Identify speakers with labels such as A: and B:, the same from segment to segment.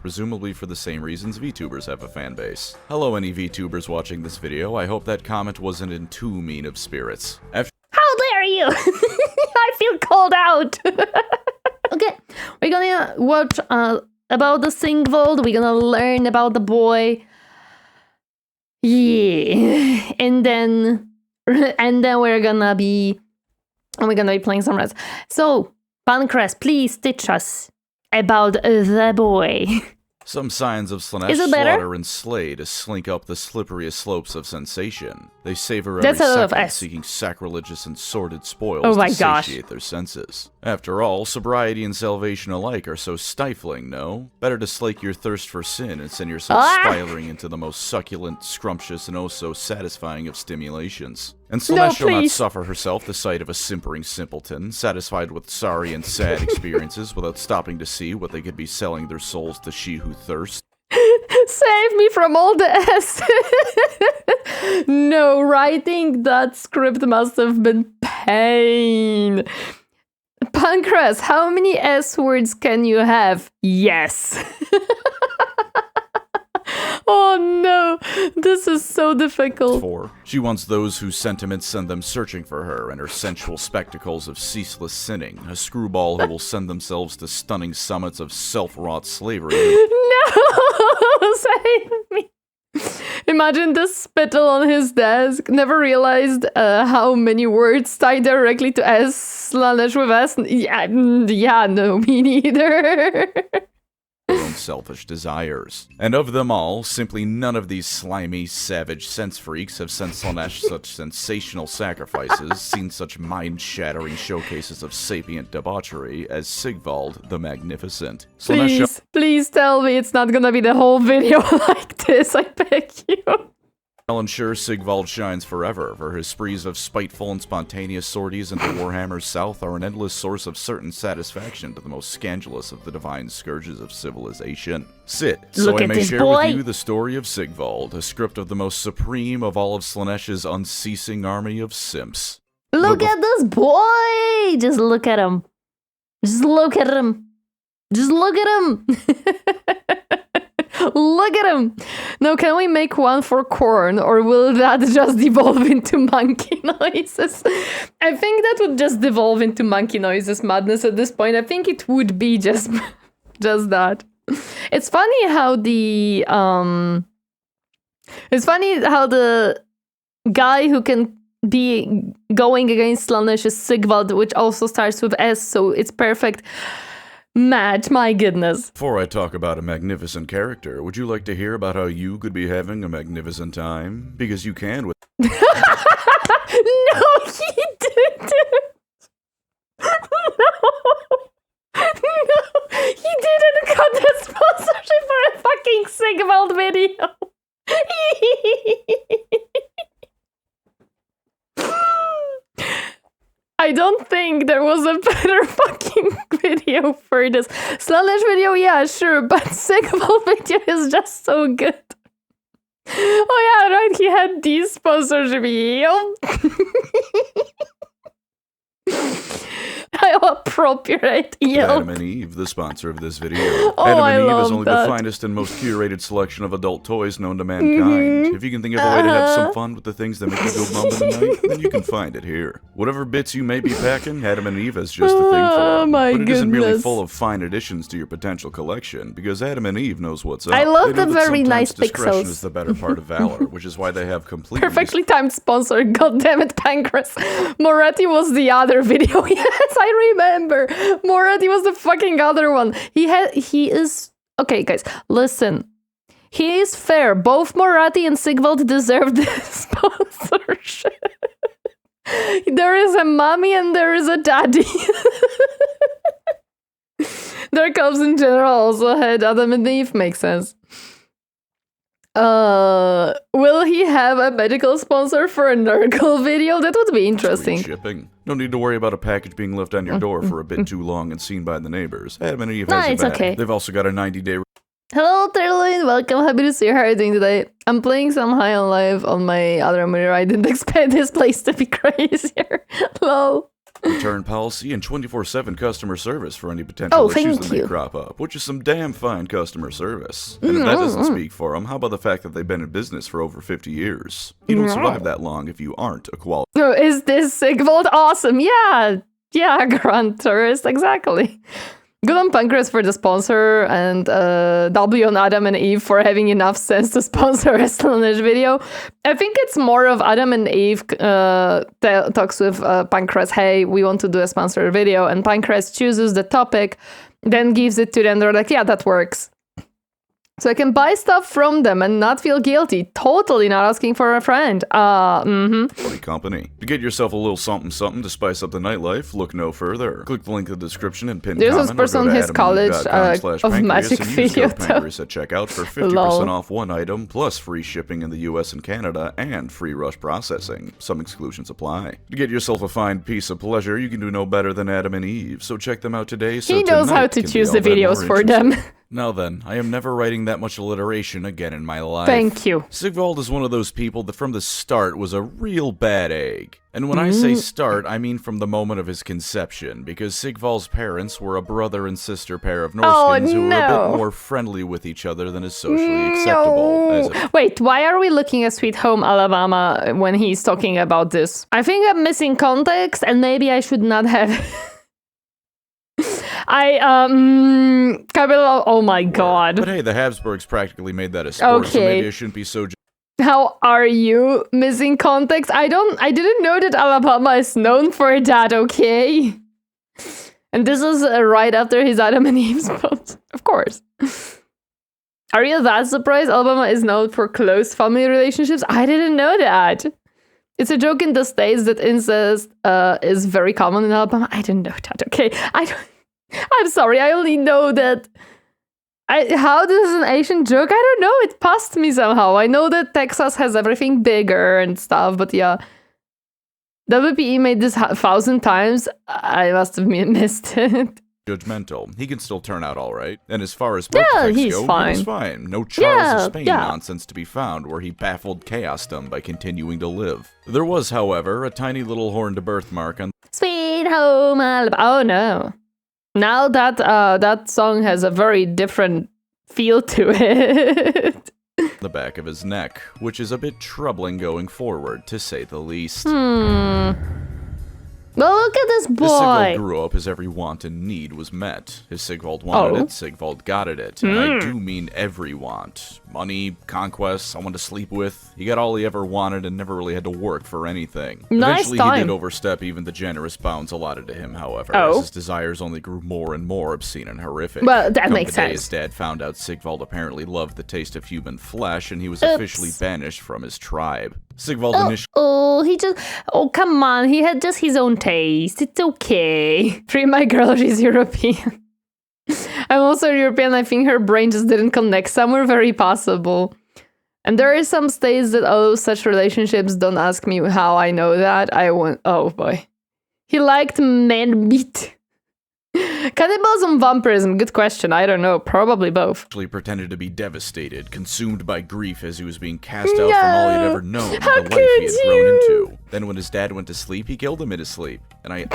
A: presumably for the same reasons VTubers have a fan base. Hello any VTubers watching this video, I hope that comment wasn't in too mean of spirits.
B: How dare you! I feel called out! Okay, we're gonna watch about the Sigvald, we're gonna learn about the boy. Yeah, and then we're gonna be playing some rest. So, Pancreas, please teach us about the boy.
A: Some signs of Slaanesh slaughter and slay to slink up the slipperiest slopes of sensation. They savor every second, seeking sacrilegious and sordid spoils to satiate their senses. After all, sobriety and salvation alike are so stifling, no? Better to slake your thirst for sin and send yourself spiraling into the most succulent, scrumptious, and oh so satisfying of stimulations. And Slaanesh shall not suffer herself the sight of a simpering simpleton, satisfied with sorry and sad experiences without stopping to see what they could be selling their souls to she who thirsts.
B: Save me from all the S. No, writing that script must have been pain. Pancreas, how many S words can you have? Yes. Oh no, this is so difficult.
A: 4. She wants those whose sentiments send them searching for her and her sensual spectacles of ceaseless sinning, a screwball who will send themselves to stunning summits of self-wrought slavery.
B: No, save me. Imagine the spittle on his desk. Never realized how many words tie directly to S, Slaanesh with S. Yeah, no, me neither.
A: Their own selfish desires. And of them all, simply none of these slimy, savage sense freaks have sent Slaanesh such sensational sacrifices, seen such mind-shattering showcases of sapient debauchery as Sigvald the Magnificent.
B: Please tell me it's not gonna be the whole video like this, I beg you.
A: I'll ensure Sigvald shines forever, for his sprees of spiteful and spontaneous sorties into Warhammer's south are an endless source of certain satisfaction to the most scandalous of the divine scourges of civilization. Sit, so I may share with you the story of Sigvald, a script of the most supreme of all of Slaanesh's unceasing army of simps.
B: Look at this boy! Just look at him. Just look at him. Just look at him. Look at him! Now, can we make one for Khorne, or will that just devolve into monkey noises? I think that would just devolve into monkey noises madness at this point. I think it would be just that. It's funny how the guy who can be going against Slaanesh is Sigvald, which also starts with S, so it's perfect. Matt, my goodness.
A: Before I talk about a magnificent character, would you like to hear about how you could be having a magnificent time? Because you can with—
B: No, he didn't! No, he didn't cut the sponsorship for a fucking Sigvald video! I don't think there was a better fucking video for this. Slaanesh video, yeah, sure, but Sigvald video is just so good. Oh yeah, right, he had these sponsorship. How appropriate.
A: Adam and Eve, the sponsor of this video.
B: Oh,
A: Adam
B: I
A: and Eve
B: love
A: is only
B: that.
A: the finest and most curated selection of adult toys known to mankind. If you can think of a way to have some fun with the things that make you go bum in the night, then you can find it here. Whatever bits you may be packing, Adam and Eve has just the thing for them.
B: My
A: but it isn't merely
B: goodness.
A: full of fine additions to your potential collection, because Adam and Eve knows what's up.
B: I love
A: They know
B: the
A: that
B: very nice
A: discretion
B: pixels.
A: is the better part of valor, which is why they have complete—
B: Perfectly timed sponsor, goddammit, Pancreas. Moretti was the other video. Yes, I remember. Moretti was the fucking other one. He is... Okay, guys, listen. He is fair. Both Moretti and Sigvald deserve this sponsorship. There is a mommy and there is a daddy. Their cubs in general also had Adam and Eve, makes sense. Will he have a medical sponsor for a Nurgle video? That would be interesting.
A: Free shipping. No need to worry about a package being left on your door for a bit too long and seen by the neighbors. Adam and Eve has
B: it's
A: your back.
B: okay.
A: They've also got a 90-day...
B: Hello, Terline. Welcome. Happy to see you. How are you doing today? I'm playing some High on Life on my other monitor. I didn't expect this place to be crazier. Lol.
A: return policy, and 24/7 customer service for any potential issues that may crop up, which is some damn fine customer service. And if that doesn't speak for them, how about the fact that they've been in business for over 50 years? You don't survive that long if you aren't a quality.
B: Oh, is this Sigvald awesome? Yeah, Grand Tourist, exactly. Good on Pancreas for the sponsor, and W on Adam and Eve for having enough sense to sponsor a Slaanesh video. I think it's more of Adam and Eve talks with Pancreas, hey, we want to do a sponsor video, and Pancreas chooses the topic, then gives it to them, they're like, yeah, that works. So I can buy stuff from them and not feel guilty. Totally not asking for a friend.
A: Company. To get yourself a little something to spice up the nightlife, look no further. Click the link in the description and pin
B: There's
A: comment.
B: This person on his college of magic video.
A: And use Pancreas at checkout for 50% off one item, plus free shipping in the US and Canada, and free rush processing. Some exclusions apply. To get yourself a fine piece of pleasure, you can do no better than Adam and Eve. So check them out today. So
B: he knows how to choose the videos for them.
A: Now then, I am never writing that much alliteration again in my life.
B: Thank you.
A: Sigvald is one of those people that from the start was a real bad egg. And when I say start, I mean from the moment of his conception, because Sigvald's parents were a brother and sister pair of Norskins who were a bit more friendly with each other than is socially acceptable.
B: Wait, why are we looking at Sweet Home Alabama when he's talking about this? I think I'm missing context, and maybe I should not have... oh my god.
A: But hey, the Habsburgs practically made that a sport, so maybe I shouldn't be so...
B: How are you missing context? I didn't know that Alabama is known for that, okay? And this is right after his Adam and Eve's post. Of course. Are you that surprised Alabama is known for close family relationships? I didn't know that. It's a joke in the States that incest is very common in Alabama. I didn't know that, okay? I'm sorry, I only know that... how this is an Asian joke? I don't know, it passed me somehow. I know that Texas has everything bigger and stuff, but yeah. WPE made this 1,000 times. I must have missed it.
A: Judgmental. He can still turn out all right. And as far as birth defects go, he was fine. No Charles of Spain nonsense to be found where he baffled chaosdom by continuing to live. There was, however, a tiny little horned birthmark on...
B: Sweet Home Alabama. Oh no. Now that that song has a very different feel to it.
A: The back of his neck, which is a bit troubling going forward, to say the least.
B: Well, look at this boy.
A: As Sigvald grew up, his every want and need was met. As Sigvald wanted it, Sigvald got it. And I do mean every want. Money, conquest, someone to sleep with. He got all he ever wanted and never really had to work for anything. Eventually, he did overstep even the generous bounds allotted to him, however, as his desires only grew more and more obscene and horrific.
B: Well, that makes sense.
A: His dad found out Sigvald apparently loved the taste of human flesh, and he was officially banished from his tribe. Sigvald initially...
B: come on, he had just his own taste. It's okay. Free my girl, she's European. I'm also European. I think her brain just didn't connect. Somewhere very possible. And there are some states that allow such relationships. Don't ask me how I know that. Oh boy. He liked man meat. Cannibalism, vampirism, good question. I don't know, probably both.
A: Actually pretended to be devastated, consumed by grief as he was being cast out from all he'd ever known, and the life he had grown into. Then when his dad went to sleep, he killed him in his sleep. And
B: it's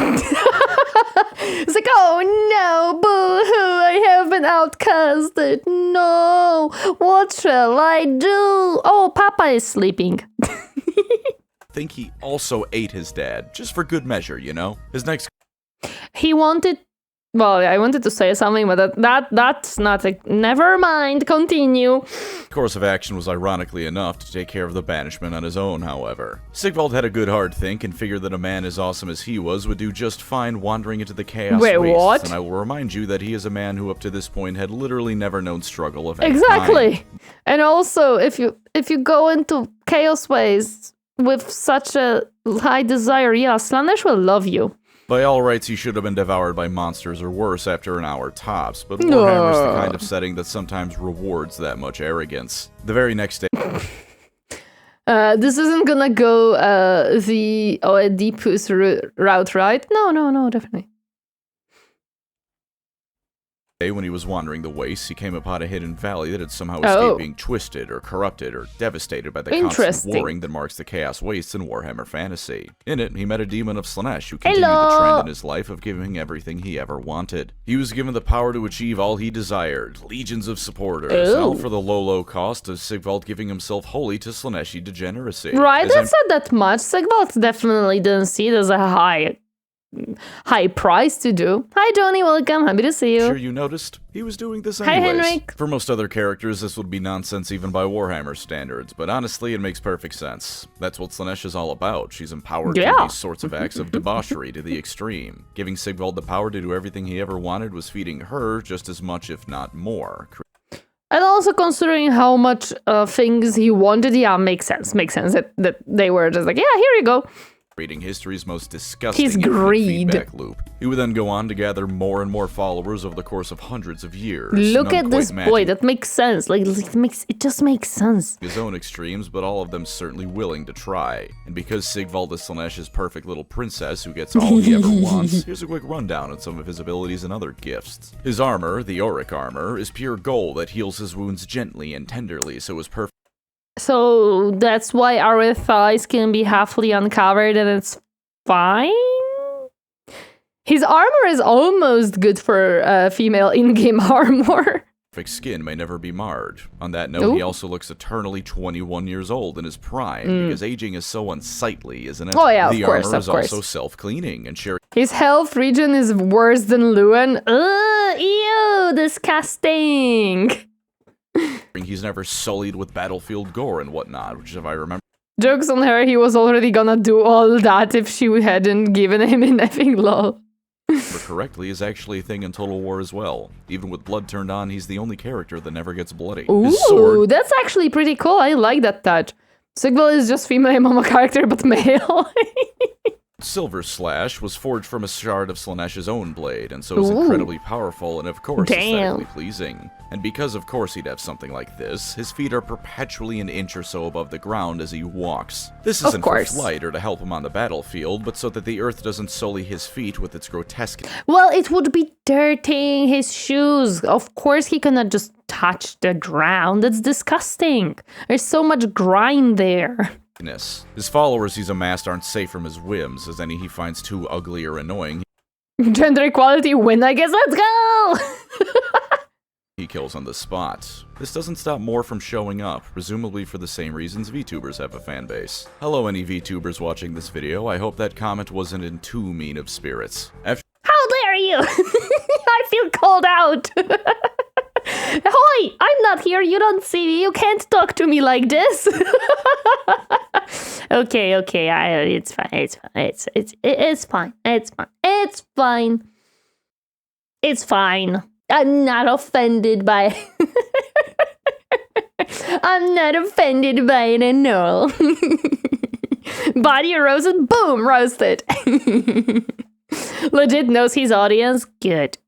B: like, oh no, boo-hoo, I have been outcasted. No, what shall I do? Oh, Papa is sleeping.
A: I think he also ate his dad, just for good measure, you know? His next...
B: He wanted... Well, I wanted to say something, but that's not a... Never mind, continue.
A: Course of action was ironically enough to take care of the banishment on his own, however. Sigvald had a good hard think and figured that a man as awesome as he was would do just fine wandering into the chaos wastes.
B: What?
A: And I will remind you that he is a man who up to this point had literally never known struggle of any
B: kind. And also, if you go into chaos wastes with such a high desire, yeah, Slaanesh will love you.
A: By all rights, he should have been devoured by monsters or worse after an hour tops, but Warhammer's the kind of setting that sometimes rewards that much arrogance. The very next day...
B: this isn't gonna go the Oedipus route, right? No, definitely.
A: When he was wandering the wastes, he came upon a hidden valley that had somehow escaped being twisted or corrupted or devastated by the constant warring that marks the Chaos Wastes in Warhammer Fantasy. In it, he met a Daemon of Slaanesh who continued the trend in his life of giving everything he ever wanted. He was given the power to achieve all he desired, legions of supporters, all for the low cost of Sigvald giving himself wholly to Slaaneshi degeneracy.
B: Right, that's not that much. Sigvald definitely didn't see it as a high price to do. Hi, Johnny, welcome. Happy to see you.
A: Sure you noticed? He was doing this anyways.
B: Hi, Henrik.
A: For most other characters, this would be nonsense even by Warhammer standards, but honestly, it makes perfect sense. That's what Slaanesh is all about. She's empowered to do these sorts of acts of debauchery to the extreme. Giving Sigvald the power to do everything he ever wanted was feeding her just as much, if not more.
B: And also considering how much things he wanted, makes sense. Makes sense that they were just like, yeah, here you go.
A: Creating history's most disgusting feedback loop. He would then go on to gather more and more followers over the course of hundreds of years.
B: Look at this boy, that makes sense. Like, it just makes sense.
A: His own extremes, but all of them certainly willing to try. And because Sigvald is Slaanesh's perfect little princess who gets all he ever wants, here's a quick rundown on some of his abilities and other gifts. His armor, the auric armor, is pure gold that heals his wounds gently and tenderly, so his perfect.
B: So that's why our thighs can be halfly uncovered and it's fine? His armor is almost good for female in-game armor.
A: Perfect skin may never be marred. On that note, he also looks eternally 21 years old in his prime, because aging is so unsightly, isn't it?
B: Oh yeah,
A: the armor is also self-cleaning and sharing.
B: His health regen is worse than Lewin. Ugh, ew, disgusting.
A: He's never sullied with battlefield gore and whatnot, which if I remember.
B: Jokes on her, he was already gonna do all that if she hadn't given him an effing lol.
A: Correctly is actually a thing in Total War as well. Even with blood turned on, he's the only character that never gets bloody.
B: Ooh, that's actually pretty cool. I like that touch. Sigvald is just female mama character, but male.
A: Silver Slash was forged from a shard of Slaanesh's own blade, and so is incredibly powerful and of course aesthetically pleasing. And because of course he'd have something like this, his feet are perpetually an inch or so above the ground as he walks. This isn't for flight or to help him on the battlefield, but so that the earth doesn't sully his feet with its grotesque.
B: Well, it would be dirtying his shoes. Of course he cannot just touch the ground. That's disgusting. There's so much grime there.
A: His followers he's amassed aren't safe from his whims, as any he finds too ugly or annoying.
B: Gender equality win, I guess. Let's go!
A: He kills on the spot. This doesn't stop more from showing up, presumably for the same reasons VTubers have a fan base. Hello any VTubers watching this video, I hope that comment wasn't in too mean of spirits.
B: How dare you! I feel called out! Ahoy! I'm not here, you don't see me, you can't talk to me like this! Okay, it's fine, it's fine. I'm not offended by I'm not offended by it at all. Body roasted, boom, roasted. Legit knows his audience, good.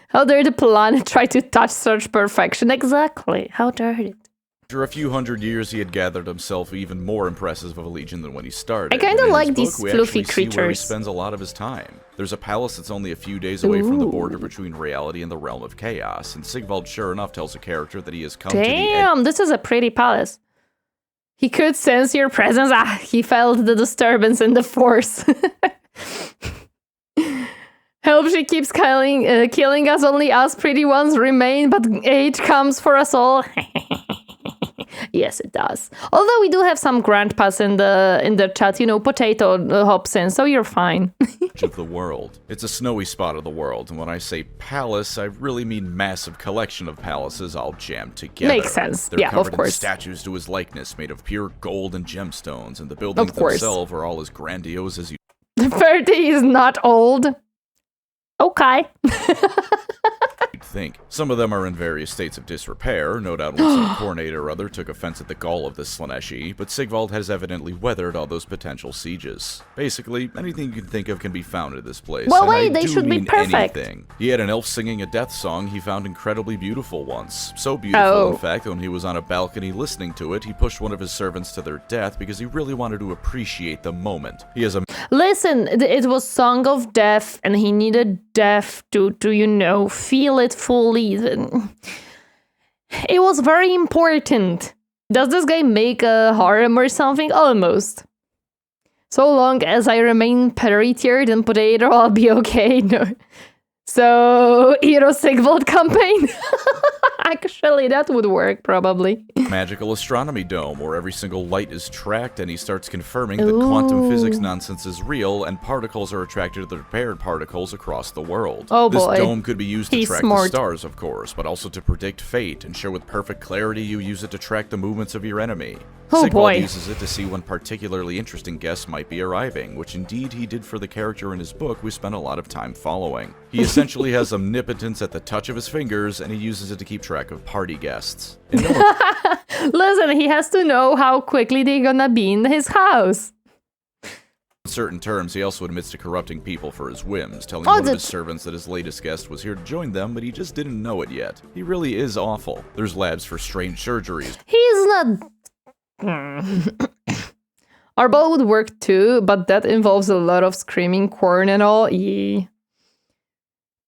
B: How dare the planet try to touch such perfection? Exactly, how dare it?
A: After a few hundred years, he had gathered himself even more impressive of a legion than when he started.
B: I kind of like these fluffy creatures.
A: Where he spends a lot of his time. There's a palace that's only a few days away from the border between reality and the realm of chaos, and Sigvald sure enough tells a character that he has come to the end.
B: Damn, this is a pretty palace. He could sense your presence. He felt the disturbance in the force. Help, she keeps killing us, only us pretty ones remain, but age comes for us all. Yes, it does. Although we do have some grandpas in the chat, you know, potato hops in, so you're fine.
A: Of the world. It's a snowy spot of the world, and when I say palace, I really mean massive collection of palaces all jammed together.
B: Makes sense.
A: They're
B: yeah,
A: covered
B: of course.
A: In statues to his likeness made of pure gold and gemstones, and the buildings themselves are all as grandiose as you.
B: 30 is not old. Okay.
A: You'd think. Some of them are in various states of disrepair. No doubt some Khorne or other took offense at the gall of this Slaaneshi, but Sigvald has evidently weathered all those potential sieges. Basically, anything you can think of can be found at this place.
B: Well, wait, they should be perfect.
A: Anything. He had an elf singing a death song he found incredibly beautiful once. So beautiful, in fact, that when he was on a balcony listening to it, he pushed one of his servants to their death because he really wanted to appreciate the moment. He has a...
B: Listen, it was Song of Death, and he needed death to you know, feel it fully. It was very important. Does this guy make a harem or something? Almost. So long as I remain prettier than potato, I'll be okay. No. So, Hero Sigvald campaign? Actually, that would work, probably.
A: Magical astronomy dome, where every single light is tracked, and he starts confirming that quantum physics nonsense is real, and particles are attracted to the paired particles across the world.
B: Oh boy.
A: This dome could be used to track the stars, of course, but also to predict fate, and show with perfect clarity you use it to track the movements of your enemy.
B: Oh boy.
A: Sigvald uses it to see when particularly interesting guests might be arriving, which indeed he did for the character in his book we spent a lot of time following. He essentially has omnipotence at the touch of his fingers, and he uses it to keep track of party guests.
B: Listen, he has to know how quickly they're gonna be in his house.
A: In certain terms, he also admits to corrupting people for his whims, telling one of his servants that his latest guest was here to join them, but he just didn't know it yet. He really is awful. There's labs for strange surgeries.
B: He's not... Arbol would work too, but that involves a lot of screaming Khorne and all.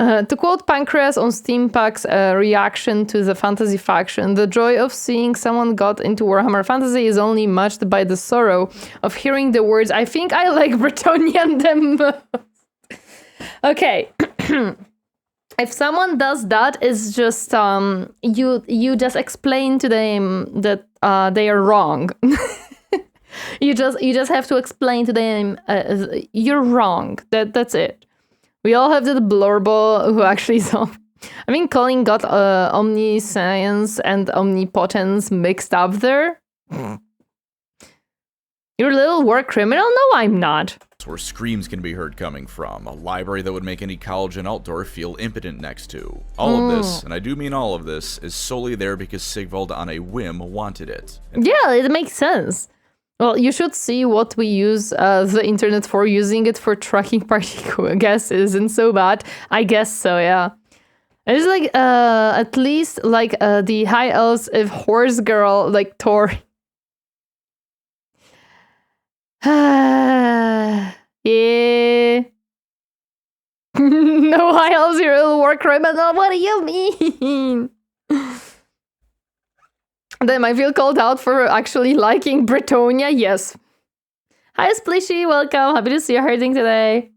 B: To quote Pancreas on Steam Pack's reaction to the fantasy faction, the joy of seeing someone got into Warhammer Fantasy is only matched by the sorrow of hearing the words, I think I like Bretonnian the most. Okay. If someone does that, it's just, you just explain to them that they are wrong. You just have to explain to them, you're wrong. That's it. We all have that blurbo who actually saw. I mean, Colin got omniscience and omnipotence mixed up there. You're a little war criminal? No, I'm not.
A: That's where screams can be heard coming from. A library that would make any college in Altdorf feel impotent next to. All of this, and I do mean all of this, is solely there because Sigvald on a whim wanted it.
B: Yeah, it makes sense. Well, you should see what we use the internet for. Using it for tracking party guesses isn't so bad. I guess so, yeah. It's like, at least, like, the high elves if horse girl, like, Thor. Yeah. No high elves, you're a war criminal. What do you mean? Then I feel called out for actually liking Bretonia. Yes. Hi, Splishy. Welcome. Happy to see you herding today.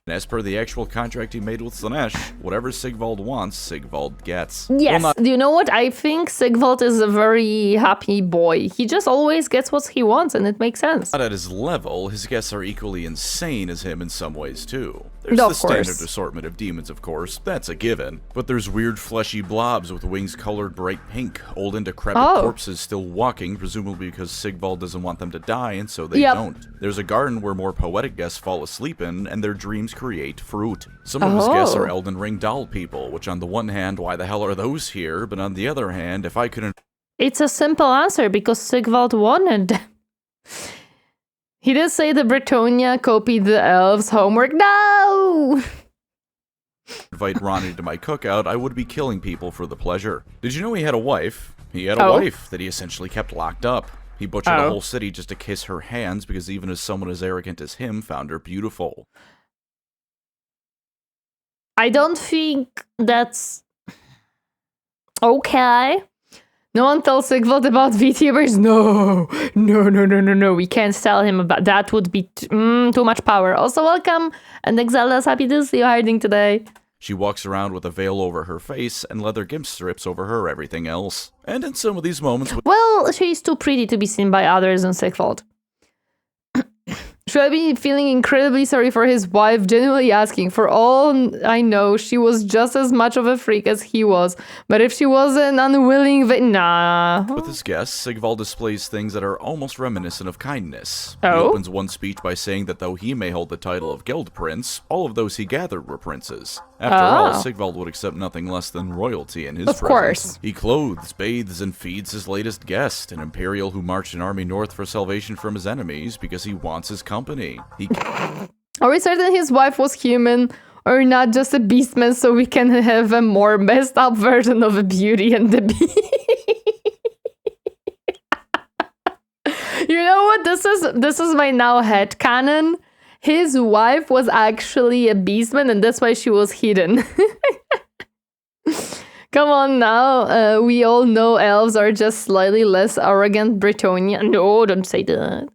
A: As per the actual contract he made with Slaanesh, whatever Sigvald wants, Sigvald gets.
B: Yes. Well, you know what? I think Sigvald is a very happy boy. He just always gets what he wants, and it makes sense.
A: Not at his level, his guests are equally insane as him in some ways, too. There's the standard assortment of demons, of course. That's a given. But there's weird fleshy blobs with wings colored bright pink, old and decrepit corpses still walking, presumably because Sigvald doesn't want them to die, and so they don't. There's a garden where more poetic guests fall asleep in, and their dreams create fruit. Some of his guests are Elden Ring doll people, which on the one hand, why the hell are those here? But on the other hand, if I couldn't...
B: It's a simple answer, because Sigvald wanted. He did say the Bretonia copied the elves' homework. No!
A: Invite Ronnie to my cookout, I would be killing people for the pleasure. Did you know he had a wife? He had a wife that he essentially kept locked up. He butchered a whole city just to kiss her hands because even as someone as arrogant as him found her beautiful.
B: I don't think that's okay. No one tells Sigvald about VTubers. No. We can't tell him about that. Would be too much power. Also, welcome. And Exala's happy to see you hiding today.
A: She walks around with a veil over her face and leather gimp strips over her everything else. And in some of these moments...
B: Well, she's too pretty to be seen by others than Sigvald. Should I be feeling incredibly sorry for his wife, genuinely asking? For all I know, she was just as much of a freak as he was. But if she was an unwilling nah.
A: With his guests, Sigvald displays things that are almost reminiscent of kindness. He opens one speech by saying that though he may hold the title of Guild Prince, all of those he gathered were princes. After all, Sigvald would accept nothing less than royalty in his presence. Of course. He clothes, bathes, and feeds his latest guest, an Imperial who marched an army north for salvation from his enemies because he wants his company.
B: Are we certain his wife was human or not just a beastman so we can have a more messed up version of a Beauty and the Beast? You know what? This is my now headcanon. His wife was actually a beastman and that's why she was hidden. Come on now. We all know elves are just slightly less arrogant Britannia. No, don't say that.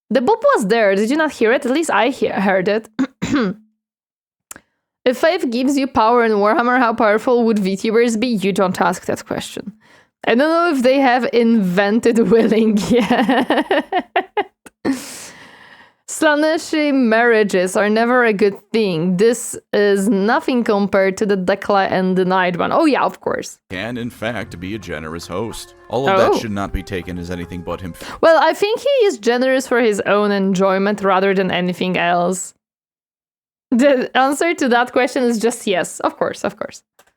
B: The boop was there. Did you not hear it? At least I heard it. If faith gives you power in Warhammer, how powerful would VTubers be? You don't ask that question. I don't know if they have invented willing yet. Slaaneshi marriages are never a good thing. This is nothing compared to the Decla and Denied one. Oh yeah, of course.
A: Can, in fact, be a generous host. All of that should not be taken as anything but him.
B: Well, I think he is generous for his own enjoyment rather than anything else. The answer to that question is just yes, of course.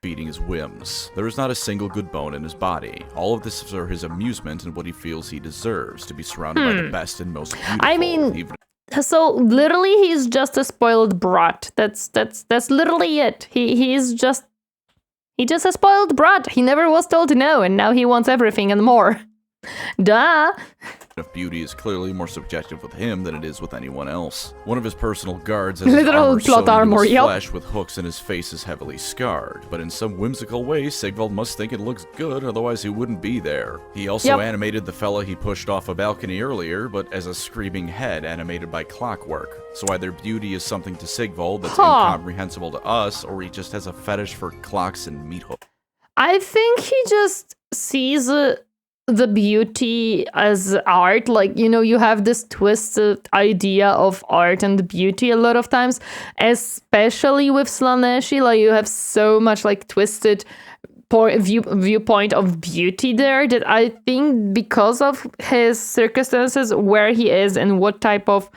A: Feeding his whims. There is not a single good bone in his body. All of this is for his amusement and what he feels he deserves, to be surrounded by the best and most beautiful.
B: I mean, so literally he's just a spoiled brat. That's literally it. He's just a spoiled brat. He never was told no, and now he wants everything and more. Duh.
A: If beauty is clearly more subjective with him than it is with anyone else. One of his personal guards has literal plot armor, flesh with hooks and his face is heavily scarred. But in some whimsical way, Sigvald must think it looks good, otherwise he wouldn't be there. He also animated the fella he pushed off a balcony earlier, but as a screaming head animated by clockwork. So either beauty is something to Sigvald that's incomprehensible to us, or he just has a fetish for clocks and meat hooks.
B: I think he just sees the beauty as art. Like, you know, you have this twisted idea of art and beauty a lot of times, especially with Slaaneshi. Like, you have so much like twisted viewpoint of beauty there that I think because of his circumstances, where he is and what type of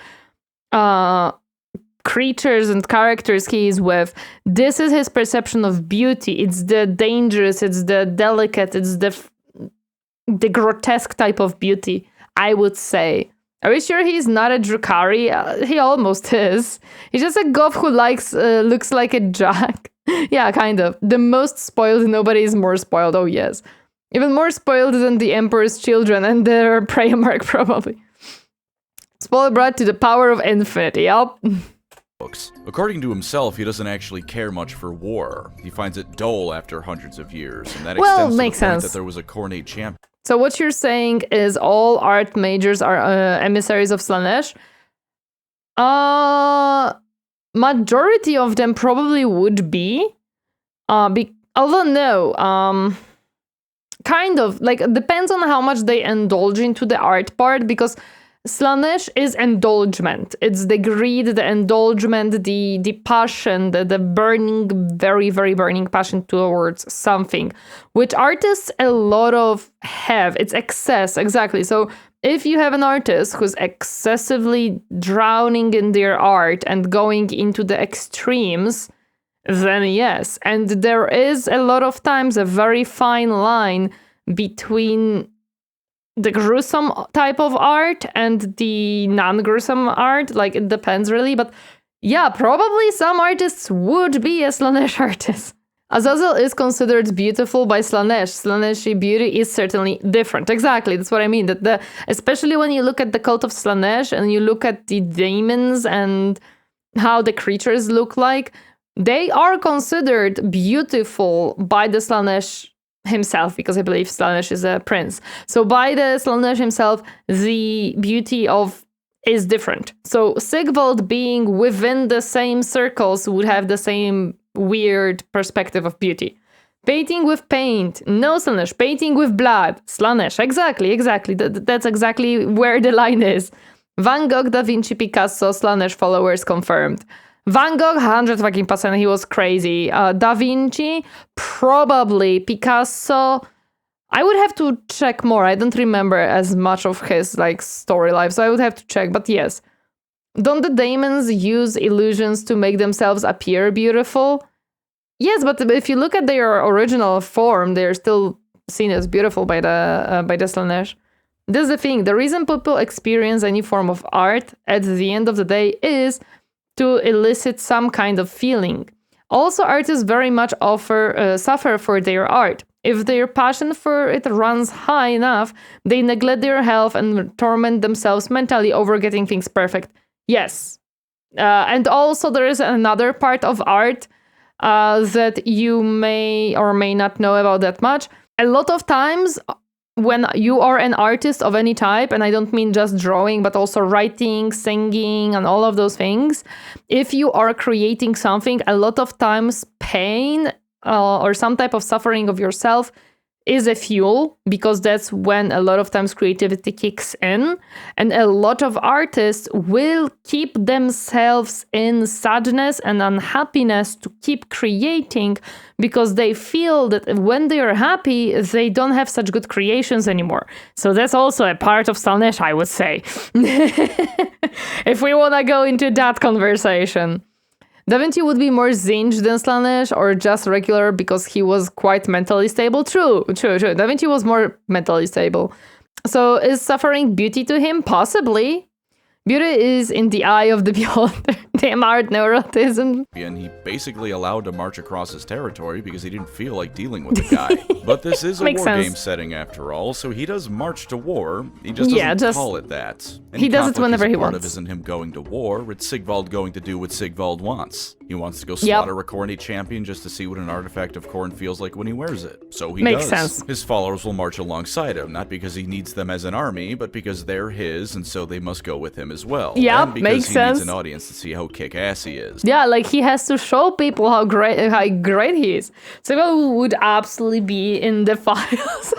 B: creatures and characters he is with, this is his perception of beauty. It's the dangerous, it's the delicate, it's the grotesque type of beauty, I would say. Are you sure he's not a Drukhari? He almost is. He's just a goth who looks like a jack. Yeah, kind of. The most spoiled, nobody is more spoiled. Oh, yes. Even more spoiled than the Emperor's children and their prey mark, probably. Spoiled brat to the power of infinity. Yup.
A: According to himself, he doesn't actually care much for war. He finds it dull after hundreds of years, and that extends to the point that there was a Khorne champion.
B: So what you're saying is all art majors are emissaries of Slaanesh? Majority of them probably would be. Although no, kind of. Like, depends on how much they indulge into the art part, because Slaanesh is indulgement. It's the greed, the indulgement, the passion, the burning, very, very burning passion towards something, which artists a lot of have. It's excess, exactly. So if you have an artist who's excessively drowning in their art and going into the extremes, then yes. And there is a lot of times a very fine line between the gruesome type of art and the non-gruesome art. Like, it depends really, but yeah, probably some artists would be a Slaanesh artist. Azazel is considered beautiful by Slaanesh. Slaaneshi beauty is certainly different. Exactly, that's what I mean. That especially when you look at the cult of Slaanesh and you look at the daemons and how the creatures look like, they are considered beautiful by the Slaanesh himself, because I believe Slaanesh is a prince. So by the Slaanesh himself, the beauty is different. So Sigvald being within the same circles would have the same weird perspective of beauty. Painting with paint, no Slaanesh. Painting with blood, Slaanesh. Exactly. That's exactly where the line is. Van Gogh, Da Vinci, Picasso, Slaanesh followers confirmed. Van Gogh, 100%, he was crazy. Da Vinci, probably. Picasso, I would have to check more. I don't remember as much of his story life, so I would have to check. But yes, don't the daemons use illusions to make themselves appear beautiful? Yes, but if you look at their original form, they're still seen as beautiful by the Slaanesh. This is the thing. The reason people experience any form of art at the end of the day is to elicit some kind of feeling. Also, artists very much suffer for their art. If their passion for it runs high enough, they neglect their health and torment themselves mentally over getting things perfect. Yes. And also there is another part of art that you may or may not know about that much. A lot of times when you are an artist of any type, and I don't mean just drawing, but also writing, singing, and all of those things, if you are creating something, a lot of times pain or some type of suffering of yourself is a fuel, because that's when a lot of times creativity kicks in. And a lot of artists will keep themselves in sadness and unhappiness to keep creating, because they feel that when they are happy, they don't have such good creations anymore. So that's also a part of Slaanesh, I would say. If we want to go into that conversation. Da Vinci would be more Tzeentch than Slaanesh, or just regular because he was quite mentally stable. True. Da Vinci was more mentally stable. So is suffering beauty to him? Possibly. Beauty is in the eye of the beholder. Damn art neurotism.
A: And he basically allowed to march across his territory because he didn't feel like dealing with the guy. But this is a war game setting after all, so he does march to war. He just doesn't call it that.
B: He does it whenever he wants.
A: Part of isn't him going to war, it's Sigvald going to do what Sigvald wants. He wants to go slaughter a Khorne champion just to see what an artifact of Khorne feels like when he wears it. So he
B: Makes
A: does.
B: Sense.
A: His followers will march alongside him, not because he needs them as an army, but because they're his, and so they must go with him as well.
B: Yeah,
A: and because
B: makes
A: he
B: sense.
A: needs an audience to see how kick-ass he is.
B: Yeah, like he has to show people how great he is. Sigvald would absolutely be in the files.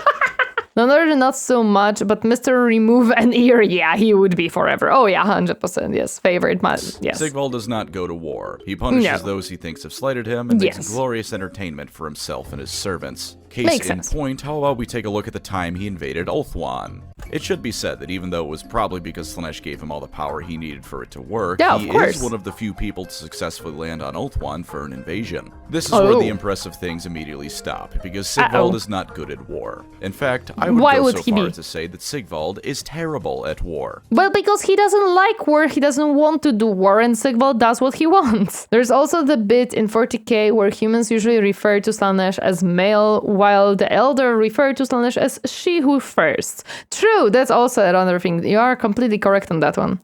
B: None not so much, but Mr. Remove an Ear, yeah, he would be forever. Oh yeah, 100%, yes, favorite man, yes.
A: Sigvald does not go to war. He punishes those he thinks have slighted him and makes glorious entertainment for himself and his servants. Case in point, how about we take a look at the time he invaded Ulthuan? It should be said that even though it was probably because Slaanesh gave him all the power he needed for it to work, he is one of the few people to successfully land on Ulthuan for an invasion. This is where the impressive things immediately stop, because Sigvald is not good at war. In fact, I would go so far to say that Sigvald is terrible at war.
B: Well, because he doesn't like war, he doesn't want to do war, and Sigvald does what he wants. There's also the bit in 40k where humans usually refer to Slaanesh as male, while the elder refer to Slaanesh as she who first. True, that's also another thing. You are completely correct on that one.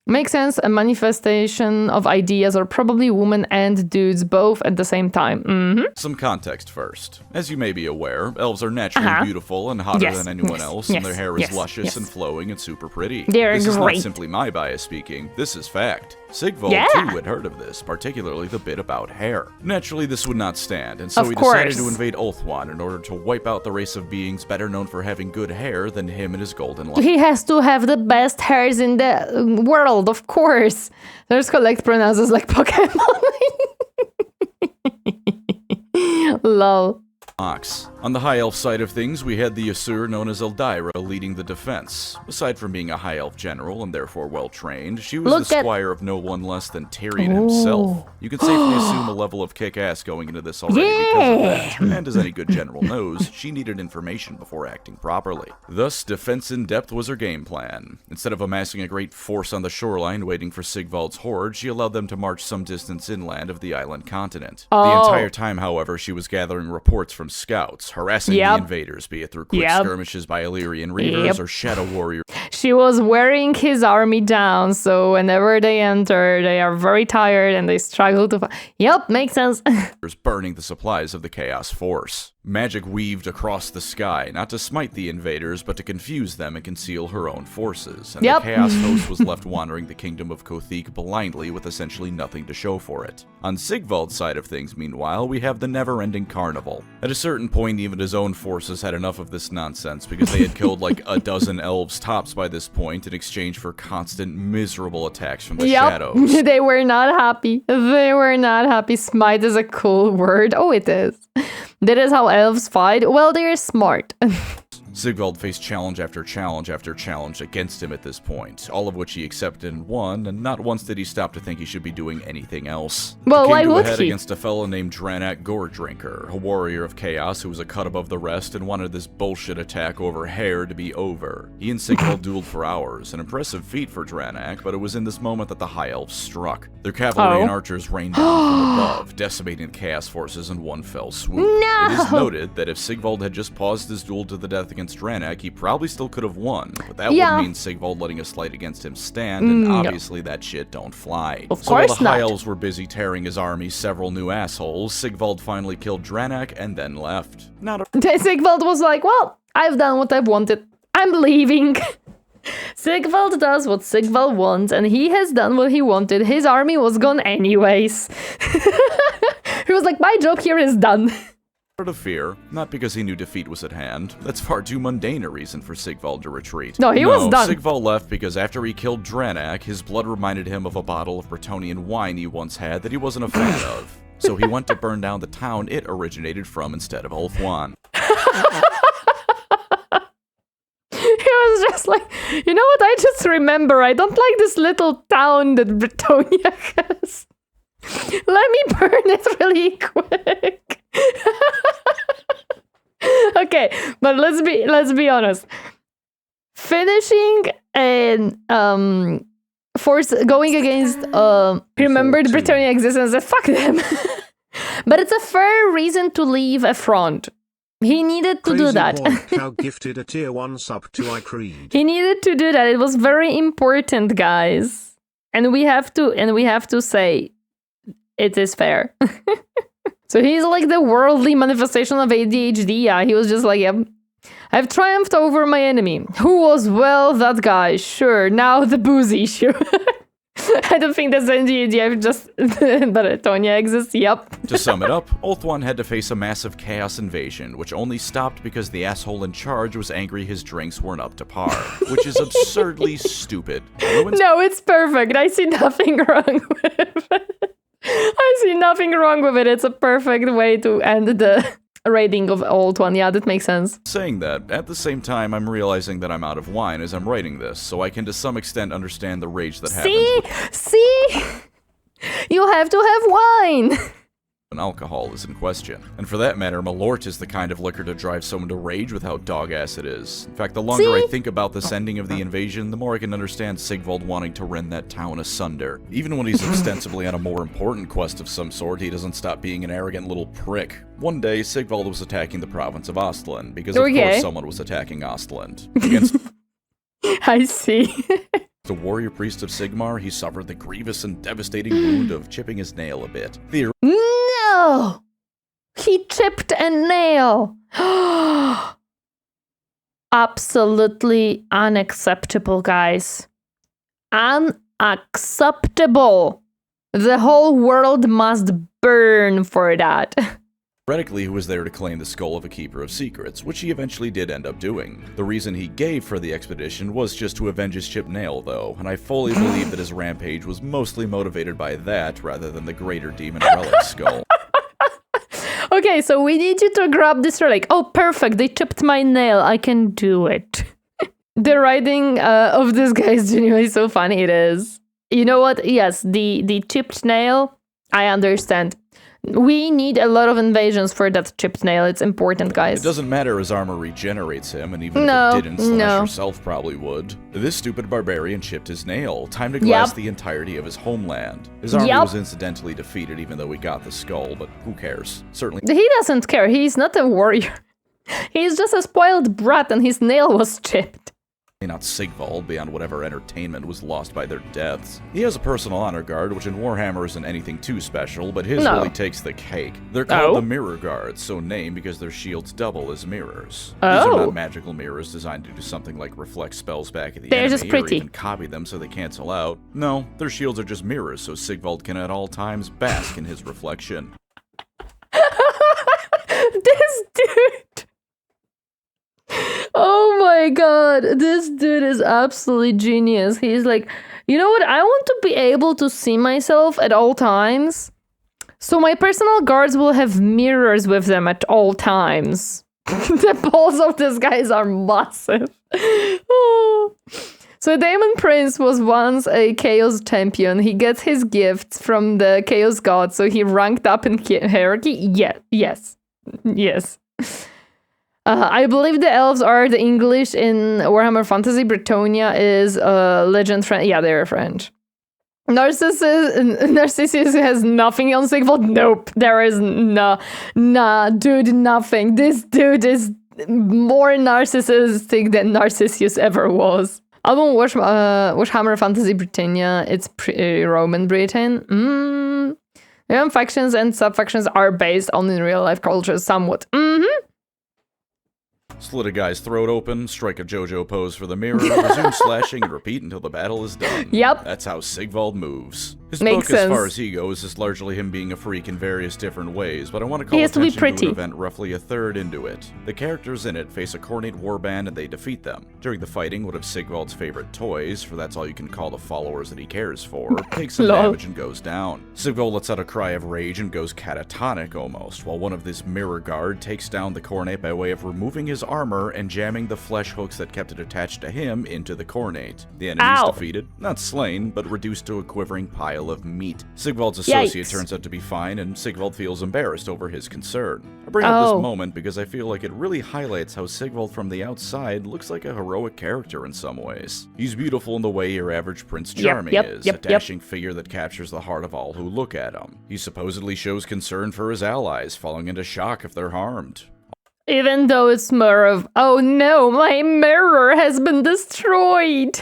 B: Makes sense, a manifestation of ideas are probably women and dudes both at the same time.
A: Some context first. As you may be aware, elves are naturally beautiful and hotter than anyone else, and their hair is luscious and flowing and super pretty. This is not simply my bias speaking, this is fact. Sigvald, too, had heard of this, particularly the bit about hair. Naturally, this would not stand, and so he decided to invade Ulthuan in order to wipe out the race of beings better known for having good hair than him and his golden light.
B: He has to have the best hairs in the world, of course. There's collect pronouncers like Pokemon. Lol.
A: On the High Elf side of things, we had the Asur known as Eldyra leading the defense. Aside from being a High Elf general and therefore well-trained, she was the squire of no one less than Tyrion himself. You can safely assume a level of kick-ass going into this already because of that. And as any good general knows, she needed information before acting properly. Thus, defense in depth was her game plan. Instead of amassing a great force on the shoreline waiting for Sigvald's horde, she allowed them to march some distance inland of the island continent. The entire time, however, she was gathering reports from scouts, harassing the invaders, be it through quick skirmishes by Illyrian Reavers or Shadow Warriors.
B: She was wearing his army down, so whenever they enter, they are very tired and they struggle to fight. Yep, makes sense.
A: Burning the supplies of the Chaos Force. Magic weaved across the sky, not to smite the invaders, but to confuse them and conceal her own forces, and the Chaos Host was left wandering the kingdom of Kothik blindly with essentially nothing to show for it. On Sigvald's side of things, meanwhile, we have the never-ending carnival. At a certain point, even his own forces had enough of this nonsense, because they had killed like a dozen elves tops by this point in exchange for constant, miserable attacks from the shadows.
B: They were not happy. They were not happy. Smite is a cool word. Oh, it is. That is how elves fight. Well, they're smart.
A: Sigvald faced challenge after challenge after challenge against him at this point, all of which he accepted and won, and not once did he stop to think he should be doing anything else.
B: Well, why would he?
A: Against a fellow named Dranak Goredrinker, a warrior of chaos who was a cut above the rest and wanted this bullshit attack over hair to be over. He and Sigvald dueled for hours, an impressive feat for Dranak, but it was in this moment that the High Elves struck. Their cavalry and archers rained down from above, decimating the chaos forces in one fell swoop.
B: No!
A: It is noted that if Sigvald had just paused his duel to the death against against Draenei, he probably still could have won, but that would mean Sigvald letting a slight against him stand, and obviously that shit don't fly. So while the High Elves were busy tearing his army several new assholes, Sigvald finally killed Draenei and then left.
B: Sigvald was like, well, I've done what I've wanted. I'm leaving. Sigvald does what Sigvald wants, and he has done what he wanted. His army was gone anyways. He was like, my job here is done.
A: Out of fear, not because he knew defeat was at hand. That's far too mundane a reason for Sigvald to retreat.
B: No, he was done.
A: Sigvald left because after he killed Draenei, his blood reminded him of a bottle of Bretonnian wine he once had that he wasn't a fan of. So he went to burn down the town it originated from instead of Ulthuan.
B: He was just like, you know what, I just remember, I don't like this little town that Bretonnia has. Let me burn it really quick. Okay, but let's be honest. Finishing and force going against remembered Bretonnia existence, fuck them. But it's a fair reason to leave a front. He needed to do that.
C: How gifted a tier 1 sub to iCreed.
B: He needed to do that. It was very important, guys. And we have to say it is fair. So he's like the worldly manifestation of ADHD. Yeah, he was just like, yep. I've triumphed over my enemy. Who was, well, that guy. Sure, now the booze issue. I don't think that's ADHD, I've just... But Tonya exists, yep.
A: To sum it up, Ulthuan had to face a massive chaos invasion, which only stopped because the asshole in charge was angry his drinks weren't up to par, which is absurdly stupid.
B: No, it's perfect. I see nothing wrong with it. I see nothing wrong with it. It's a perfect way to end the rating of Ulthuan. Yeah, that makes sense.
A: Saying that, at the same time, I'm realizing that I'm out of wine as I'm writing this, so I can to some extent understand the rage that happens.
B: See? You have to have wine.
A: When alcohol is in question. And for that matter, Malort is the kind of liquor to drive someone to rage with how dog-ass it is. In fact, the longer I think about this ending of the invasion, the more I can understand Sigvald wanting to rend that town asunder. Even when he's ostensibly on a more important quest of some sort, he doesn't stop being an arrogant little prick. One day, Sigvald was attacking the province of Ostland, because of course someone was attacking Ostland. Against
B: I see.
A: the warrior priest of Sigmar, he suffered the grievous and devastating wound of chipping his nail a bit.
B: No! He chipped a nail! Absolutely unacceptable, guys. Unacceptable! The whole world must burn for that.
A: Theoretically, he was there to claim the skull of a keeper of secrets, which he eventually did end up doing. The reason he gave for the expedition was just to avenge his chipped nail, though, and I fully believe that his rampage was mostly motivated by that rather than the greater demon relic skull.
B: Okay, so we need you to grab this relic. Oh, perfect, they chipped my nail, I can do it. The writing of this guy is genuinely so funny, it is. You know what? Yes, the chipped nail, I understand. We need a lot of invasions for that chipped nail. It's important, guys.
A: It doesn't matter, his armor regenerates him, and even if it didn't, Slaanesh herself probably would. This stupid barbarian chipped his nail, time to glass the entirety of his homeland. His army was incidentally defeated, even though he got the skull, but who cares? Certainly.
B: He doesn't care. He's not a warrior. He's just a spoiled brat, and his nail was chipped.
A: Not Sigvald, beyond whatever entertainment was lost by their deaths. He has a personal honor guard, which in Warhammer isn't anything too special, but his really takes the cake. They're called the Mirror Guards, so named because their shields double as mirrors. These are not magical mirrors designed to do something like reflect spells back at the enemy
B: just pretty.
A: or even copy them so they cancel out. No, their shields are just mirrors, so Sigvald can at all times bask in his reflection.
B: This dude! Oh my god, this dude is absolutely genius. He's like, you know what, I want to be able to see myself at all times. So my personal guards will have mirrors with them at all times. The balls of these guys are massive. Oh. So Daemon Prince was once a Chaos champion. He gets his gifts from the Chaos God, so he ranked up in hierarchy. Yes. I believe the elves are the English in Warhammer Fantasy. Bretonnia is legend French. Yeah, they're French. Narcissus has nothing on Sigvald. Nope, there is dude, nothing. This dude is more narcissistic than Narcissus ever was. Album Warhammer Fantasy Britannia, it's Roman Britain. Factions and sub-factions are based on in real-life cultures somewhat.
A: Slit a guy's throat open, strike a JoJo pose for the mirror, resume slashing, and repeat until the battle is done.
B: Yep.
A: That's how Sigvald moves. His
B: Makes
A: book,
B: sense.
A: as far as he goes, is largely him being a freak in various different ways, but I want to call
B: He has to be
A: attention to
B: pretty.
A: an event roughly a third into it. The characters in it face a Khorne warband and they defeat them. During the fighting, one of Sigvald's favorite toys, for that's all you can call the followers that he cares for, takes some
B: Lol.
A: damage and goes down. Sigvald lets out a cry of rage and goes catatonic almost, while one of this mirror guard takes down the Khorne by way of removing his armor and jamming the flesh hooks that kept it attached to him into the Khorne. The enemy is
B: Ow.
A: defeated, not slain, but reduced to a quivering pile of meat. Sigvald's associate
B: Yikes.
A: turns out to be fine, and Sigvald feels embarrassed over his concern. I bring up
B: Oh.
A: this moment because I feel like it really highlights how Sigvald from the outside looks like a heroic character in some ways. He's beautiful in the way your average Prince Charming is, a dashing figure that captures the heart of all who look at him. He supposedly shows concern for his allies, falling into shock if they're harmed.
B: Even though it's more of, oh no, my mirror has been destroyed.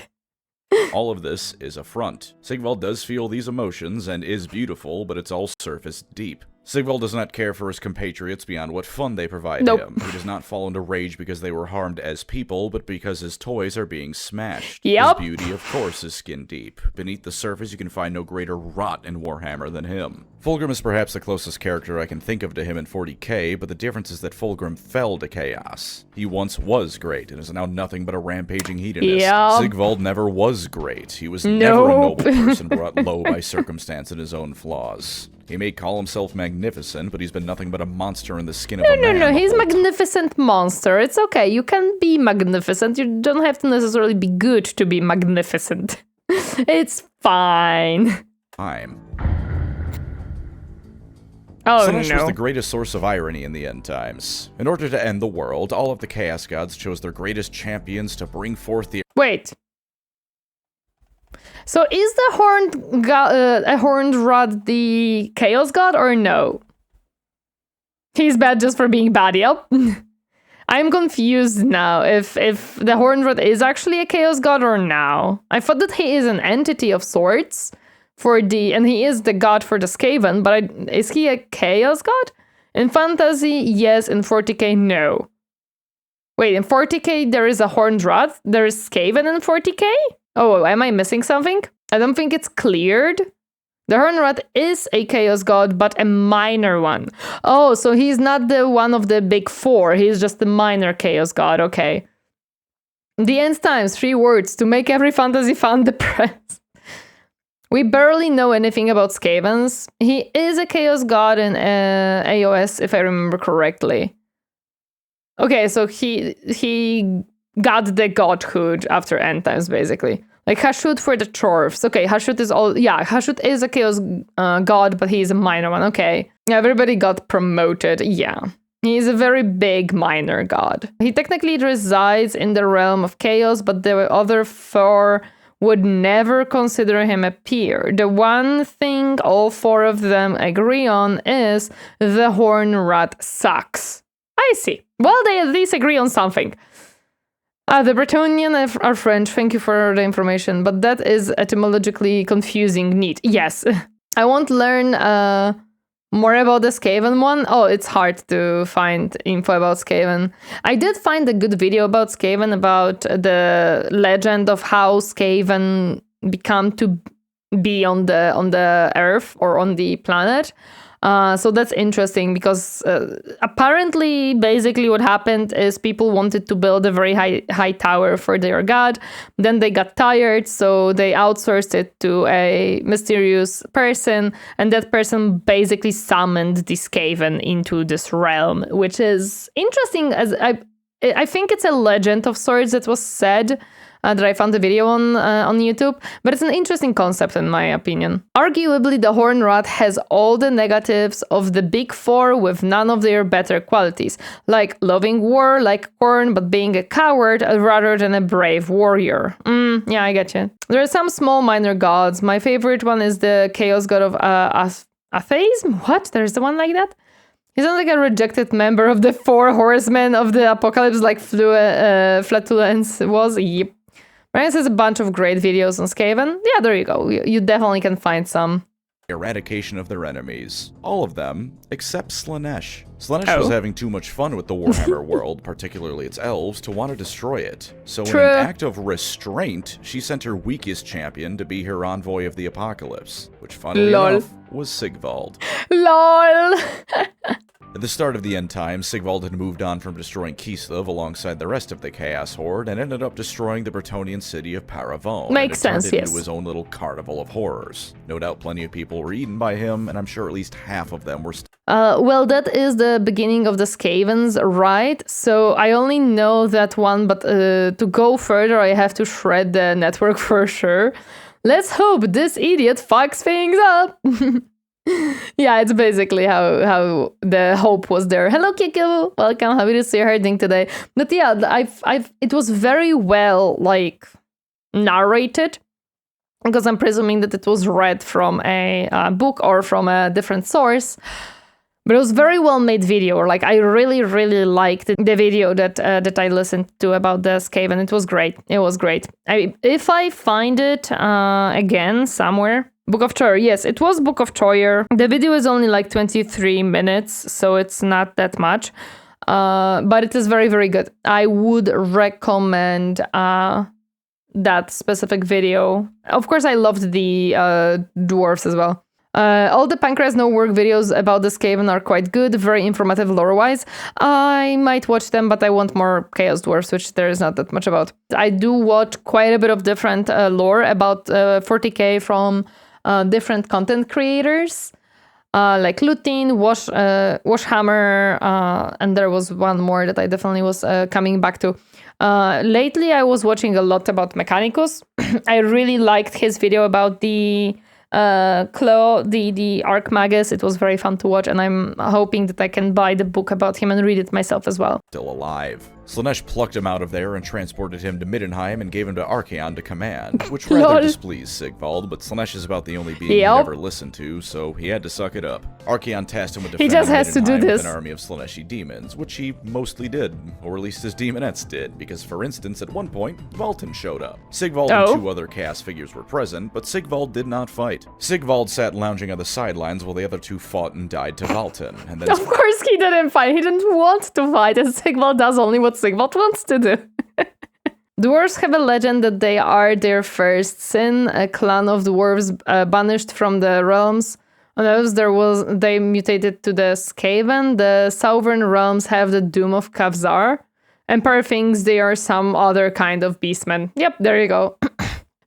A: All of this is a front. Sigvald does feel these emotions and is beautiful, but it's all surface deep. Sigvald does not care for his compatriots beyond what fun they provide him. He does not fall into rage because they were harmed as people, but because his toys are being smashed.
B: Yep.
A: His beauty, of course, is skin deep. Beneath the surface, you can find no greater rot in Warhammer than him. Fulgrim is perhaps the closest character I can think of to him in 40k, but the difference is that Fulgrim fell to chaos. He once was great, and is now nothing but a rampaging hedonist.
B: Yep.
A: Sigvald never was great. He was never a noble person brought low by circumstance and his own flaws. He may call himself magnificent, but he's been nothing but a monster in the skin of a man.
B: No, he's
A: the whole time.
B: magnificent monster. It's okay. You can be magnificent. You don't have to necessarily be good to be magnificent. It's fine.
A: Time.
B: Oh
A: Slaanesh was
B: no.
A: the greatest source of irony in the end times. In order to end the world, all of the Chaos Gods chose their greatest champions to bring forth the...
B: Wait. So is the horned rod the chaos god or no? He's bad just for being bad, yep. I'm confused now if the horned rod is actually a chaos god or no. I thought that he is an entity of sorts and he is the god for the Skaven, but is he a chaos god? In fantasy, yes. In 40k, no. Wait, in 40k there is a horned rod? There is Skaven in 40k? Oh, am I missing something? I don't think it's cleared. The Hornrod is a chaos god, but a minor one. Oh, so he's not the one of the big four. He's just the minor chaos god. Okay. The end times, 3 words to make every fantasy fan depressed. We barely know anything about Skavens. He is a chaos god in AOS, if I remember correctly. Okay, so he got the godhood after end times, basically. Like Hashut for the Chorfs. Okay, Hashut is Hashut is a chaos god, but he's a minor one. Okay. Everybody got promoted. Yeah. He's a very big minor god. He technically resides in the realm of chaos, but the other 4 would never consider him a peer. The one thing all 4 of them agree on is the Horn Rat sucks. I see. Well, they at least agree on something. The Bretonnian are French, thank you for the information, but that is etymologically confusing. Neat. Yes. I won't learn more about the Skaven one. Oh, it's hard to find info about Skaven. I did find a good video about Skaven, about the legend of how Skaven become to be on the Earth or on the planet. So that's interesting because apparently, basically what happened is people wanted to build a very high tower for their god. Then they got tired, so they outsourced it to a mysterious person. And that person basically summoned the Skaven into this realm, which is interesting. As I think it's a legend of sorts that was said. That I found a video on YouTube, but it's an interesting concept in my opinion. Arguably, the Horn Rat has all the negatives of the big 4 with none of their better qualities, like loving war like Khorne, but being a coward rather than a brave warrior. Yeah, I get you. There are some small minor gods. My favorite one is the chaos god of atheism. What? There's the one like that? He's not like a rejected member of the 4 horsemen of the apocalypse like Flatulence was. Yep. Ryan has a bunch of great videos on Skaven. Yeah, there you go. You definitely can find some.
A: Eradication of their enemies. All of them, except Slaanesh. Slaanesh was having too much fun with the Warhammer world, particularly its elves, to want to destroy it. So in an act of restraint, she sent her weakest champion to be her envoy of the apocalypse, which funnily enough was Sigvald.
B: LOL!
A: At the start of the end times, Sigvald had moved on from destroying Kislev alongside the rest of the Chaos Horde and ended up destroying the Bretonnian city of Paravon.
B: Makes sense,
A: yes. Into his own little carnival of horrors. No doubt plenty of people were eaten by him, and I'm sure at least half of them were
B: well, that is the beginning of the Skavens, right? So I only know that one, but to go further, I have to shred the network for sure. Let's hope this idiot fucks things up. Yeah, it's basically how the hope was there. Hello, Kiku. Welcome. Happy to see you herding today. But yeah, it was very well like narrated, because I'm presuming that it was read from a book or from a different source. But it was very well made video. Or like I really, really liked the video that I listened to about the Skaven. It was great. It was great. If I find it again somewhere. Book of Troyer, yes, it was Book of Troyer. The video is only like 23 minutes, so it's not that much. But it is very, very good. I would recommend that specific video. Of course, I loved the dwarves as well. All the PancreasNoWork videos about the Skaven are quite good, very informative lore-wise. I might watch them, but I want more Chaos Dwarfs, which there is not that much about. I do watch quite a bit of different lore about 40k from different content creators, like Lutin, Washhammer, and there was one more that I definitely was coming back to. Lately, I was watching a lot about Mechanicus. I really liked his video about the Claw, the Archmagus. It was very fun to watch, and I'm hoping that I can buy the book about him and read it myself as well.
A: Still alive. Slaanesh plucked him out of there and transported him to Middenheim and gave him to Archaon to command, which rather displeased Sigvald, but Slaanesh is about the only being he'd ever listened to, so he had to suck it up. Archaon tasked him with defending Middenheim with an army of Slaaneshi demons, which he mostly did, or at least his demonettes did, because for instance, at one point, Valten showed up. Sigvald and 2 other chaos figures were present, but Sigvald did not fight. Sigvald sat lounging on the sidelines while the other 2 fought and died to Valten, and then...
B: Of course he didn't fight, he didn't want to fight, and Sigvald does only what Sigvald wants to do. Dwarves have a legend that they are their first sin, a clan of dwarves banished from the realms. And as they mutated to the Skaven. The southern realms have the Doom of Kavzar. Empire thinks they are some other kind of beastmen. Yep, there you go.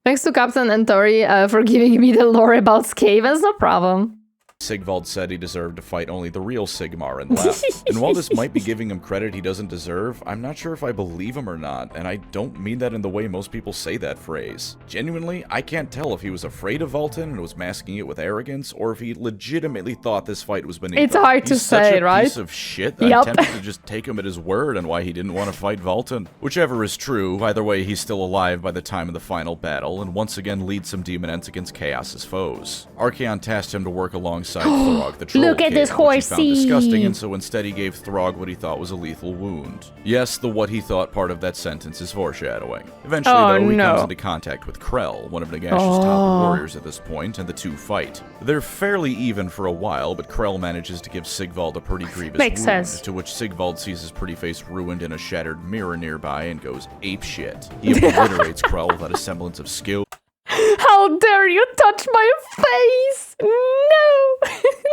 B: Thanks to Captain and Tori for giving me the lore about Skavens, no problem.
A: Sigvald said he deserved to fight only the real Sigmar and left. And while this might be giving him credit he doesn't deserve, I'm not sure if I believe him or not, and I don't mean that in the way most people say that phrase. Genuinely, I can't tell if he was afraid of Valten and was masking it with arrogance, or if he legitimately thought this fight was beneath him.
B: It's hard to say, right?
A: He's such a piece of shit that I'm tempted to just take him at his word on why he didn't want to fight Valten. Whichever is true, either way he's still alive by the time of the final battle, and once again leads some demonettes against Chaos's foes. Archaon tasked him to work alongside Throg, the troll
B: Look at this horsey!
A: He found disgusting, and so instead he gave Throg what he thought was a lethal wound. Yes, the what he thought part of that sentence is foreshadowing. Eventually, though, he comes into contact with Krell, one of Nagash's top warriors at this point, and the 2 fight. They're fairly even for a while, but Krell manages to give Sigvald a pretty grievous wound, to which Sigvald sees his pretty face ruined in a shattered mirror nearby and goes apeshit. He obliterates Krell without a semblance of skill.
B: How dare you touch my face! No!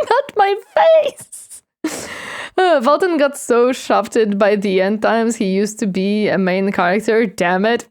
B: Not my face! Valten got so shafted by the end times. He used to be a main character. Damn it.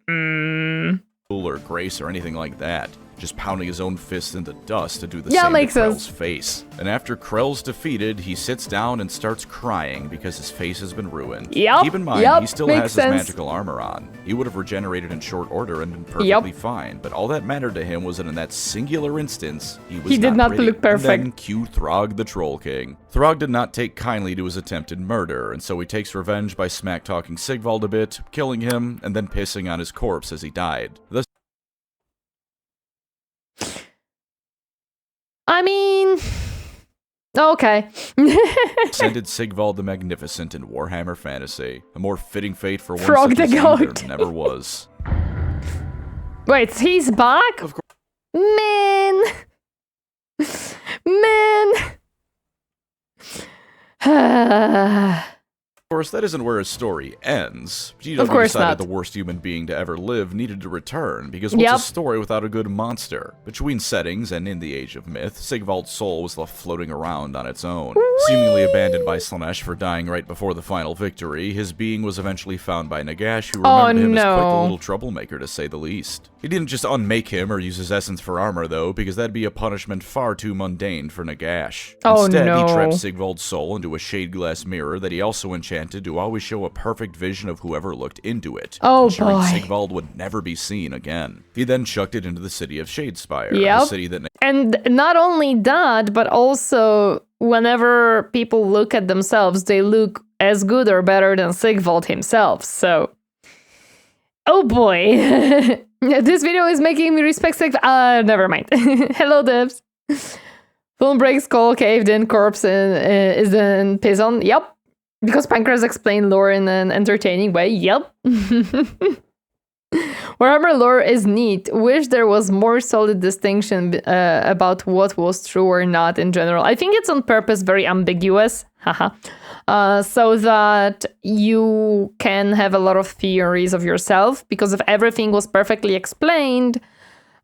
A: Or grace or anything like that. Just pounding his own fist into dust to do the same to Krell's face. And after Krell's defeated, he sits down and starts crying because his face has been ruined. Keep in mind, he still has his magical armor on. He would have regenerated in short order and been perfectly fine, but all that mattered to him was that in that singular instance, he did not look perfect. And then cue Throg the Troll King. Throg did not take kindly to his attempted murder, and so he takes revenge by smack-talking Sigvald a bit, killing him, and then pissing on his corpse as he died. I
B: mean, Okay.
A: Ascended Sigvald the Magnificent in Warhammer Fantasy. A more fitting fate for one
B: Frog
A: such
B: the
A: as
B: goat.
A: there never was.
B: Wait, he's back?
A: Of course.
B: Man.
A: Of course, that isn't where his story ends. GW
B: Of course
A: decided
B: not.
A: the worst human being to ever live needed to return, because what's a story without a good monster? Between settings and in the Age of Myth, Sigvald's soul was left floating around on its own. Seemingly abandoned by Slaanesh for dying right before the final victory, his being was eventually found by Nagash, who remembered him as quite the little troublemaker, to say the least. He didn't just unmake him or use his essence for armor, though, because that'd be a punishment far too mundane for Nagash. Instead, he trapped Sigvald's soul into a shade glass mirror that he also enchanted to always show a perfect vision of whoever looked into it, ensuring Sigvald would never be seen again. He then chucked it into the city of Shadespire, a city that...
B: And not only that, but also whenever people look at themselves, they look as good or better than Sigvald himself, so... Oh boy. This video is making me respect Sigvald. Never mind. Hello, devs. Film breaks, skull caved in, corpse is in Pison. Yep. Because Pancreas explained lore in an entertaining way. Yep. Warhammer lore is neat. Wish there was more solid distinction about what was true or not in general. I think it's on purpose very ambiguous. Haha. So that you can have a lot of theories of yourself, because if everything was perfectly explained,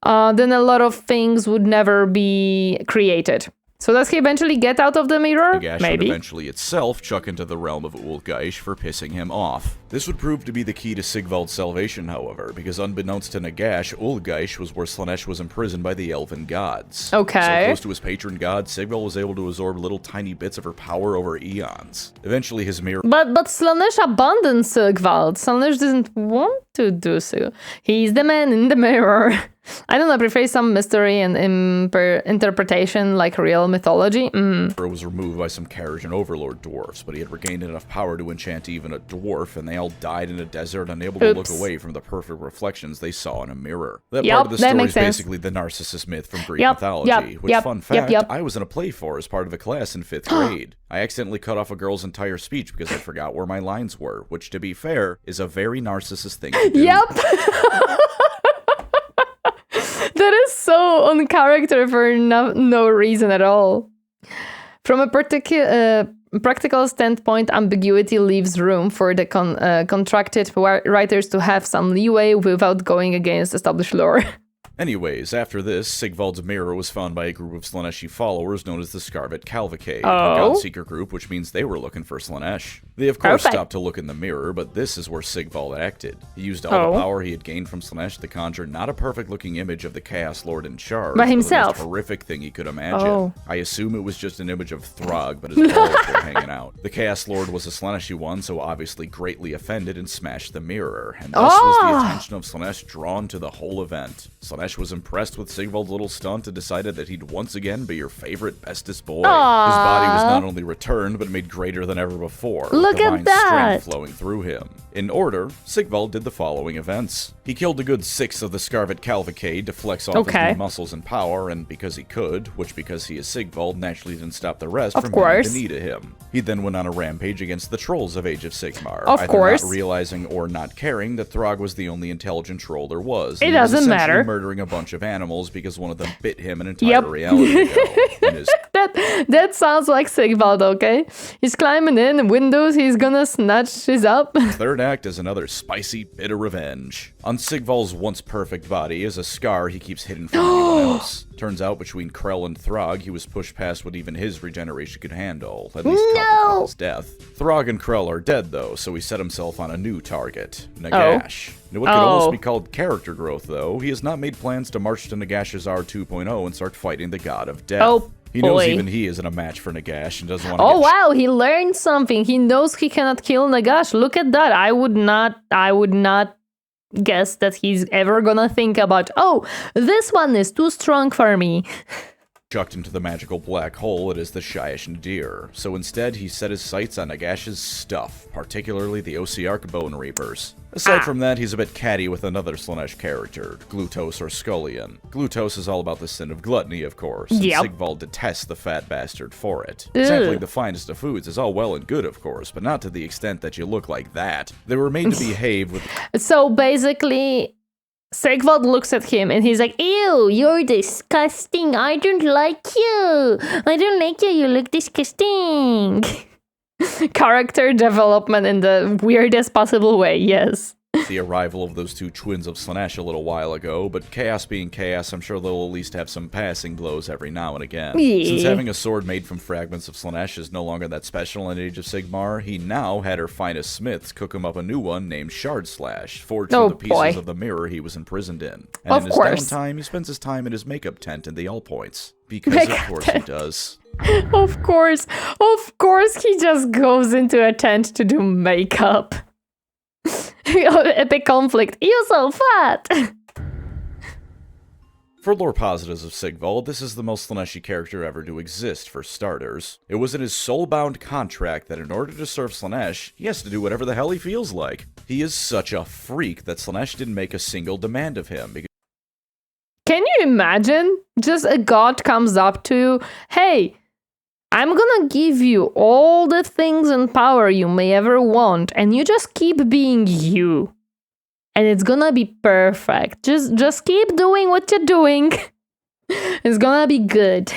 B: then a lot of things would never be created. So does he eventually get out of the mirror?
A: Nagash
B: Maybe.
A: would eventually itself chuck into the realm of Ulgaish for pissing him off. This would prove to be the key to Sigvald's salvation, however, because unbeknownst to Nagash, Ulgaish was where Slaanesh was imprisoned by the elven gods.
B: Okay.
A: So close to his patron god, Sigvald was able to absorb little tiny bits of her power over eons. Eventually his mirror...
B: But Slaanesh abandoned Sigvald. Slaanesh didn't want to do so. He's the man in the mirror. I don't know, I prefer some mystery and interpretation like real mythology.
A: was removed by some Karajan overlord dwarfs, but he had regained enough power to enchant even a dwarf, and they all died in a desert, unable to look away from the perfect reflections they saw in a mirror. That part of the story is basically the narcissist myth from Greek mythology, which, fun fact, I was in a play for as part of a class in 5th grade. I accidentally cut off a girl's entire speech because I forgot where my lines were, which, to be fair, is a very narcissist thing to do.
B: Yep. That is so on character for no reason at all. From a practical standpoint, ambiguity leaves room for the contracted writers to have some leeway without going against established lore.
A: Anyways, after this, Sigvald's mirror was found by a group of Slaaneshi followers known as the Scarvet Cavalcade, a Godseeker group, which means they were looking for Slaanesh. They of course stopped to look in the mirror, but this is where Sigvald acted. He used all the power he had gained from Slaanesh to conjure not a perfect-looking image of the Chaos Lord in charge, but
B: himself.
A: the most horrific thing he could imagine. I assume it was just an image of Throg, but his balls were hanging out. The Chaos Lord was a Slaaneshi one, so obviously greatly offended and smashed the mirror, and thus was the attention of Slaanesh drawn to the whole event. Slaanesh was impressed with Sigvald's little stunt and decided that he'd once again be your favorite, bestest boy. His body was not only returned, but made greater than ever before.
B: Look
A: with
B: at that!
A: Strength flowing through him. In order, Sigvald did the following events. He killed a good 6 of the Scarvet Cavalcade to flex off his new muscles and power, and because he could, which because he is Sigvald naturally didn't stop the rest from having the need of him. He then went on a rampage against the trolls of Age of Sigmar, either not realizing or not caring that Throg was the only intelligent troll there was.
B: It doesn't matter.
A: Murdering a bunch of animals because one of them bit him an entire reality ago.
B: That sounds like Sigvald, okay? He's climbing in windows, he's gonna snatch his up.
A: Third act is another spicy bit of revenge. On Sigvald's once perfect body is a scar he keeps hidden from anyone else. Turns out between Krell and Throg, he was pushed past what even his regeneration could handle, at least coupled with his death. Throg and Krell are dead though, so he set himself on a new target, Nagash. Now, what could almost be called character growth though, he has not made plans to march to Nagash's R2.0 and start fighting the god of death. He knows even he isn't a match for Nagash and doesn't want to
B: wow, he learned something. He knows he cannot kill Nagash. Look at that. I would not guess that he's ever gonna think about, oh, this one is too strong for me.
A: chucked into the magical black hole it is the Shyish Nadir, so instead he set his sights on Nagash's stuff, particularly the Osiarch Bone Reapers. Aside from that, he's a bit catty with another Slaanesh character, Glutos or Scullion. Glutos is all about the sin of gluttony, of course, and Sigvald detests the fat bastard for it. Sampling the finest of foods is all well and good, of course, but not to the extent that you look like that. They were made to behave with...
B: So basically, Sigvald looks at him and he's like, ew, you're disgusting, I don't like you. I don't like you, you look disgusting. Character development in the weirdest possible way, yes.
A: The arrival of those two twins of Slaanesh a little while ago, but chaos being chaos, I'm sure they'll at least have some passing blows every now and again.
B: Yeah.
A: Since having a sword made from fragments of Slaanesh is no longer that special in Age of Sigmar, he now had her finest smiths cook him up a new one named Shard Slash, forged from the pieces of the mirror he was imprisoned in. And in his downtime, he spends his time in his makeup tent in the All Points. Because of course he does.
B: Of course he just goes into a tent to do makeup. Epic conflict. You're so fat!
A: For lore positives of Sigvald, this is the most Slaaneshi character ever to exist, for starters. It was in his soul-bound contract that in order to serve Slaanesh, he has to do whatever the hell he feels like. He is such a freak that Slaanesh didn't make a single demand of him.
B: Can you imagine? Just a god comes up to you, hey, I'm gonna give you all the things and power you may ever want, and you just keep being you. And it's gonna be perfect. Just keep doing what you're doing. It's gonna be good.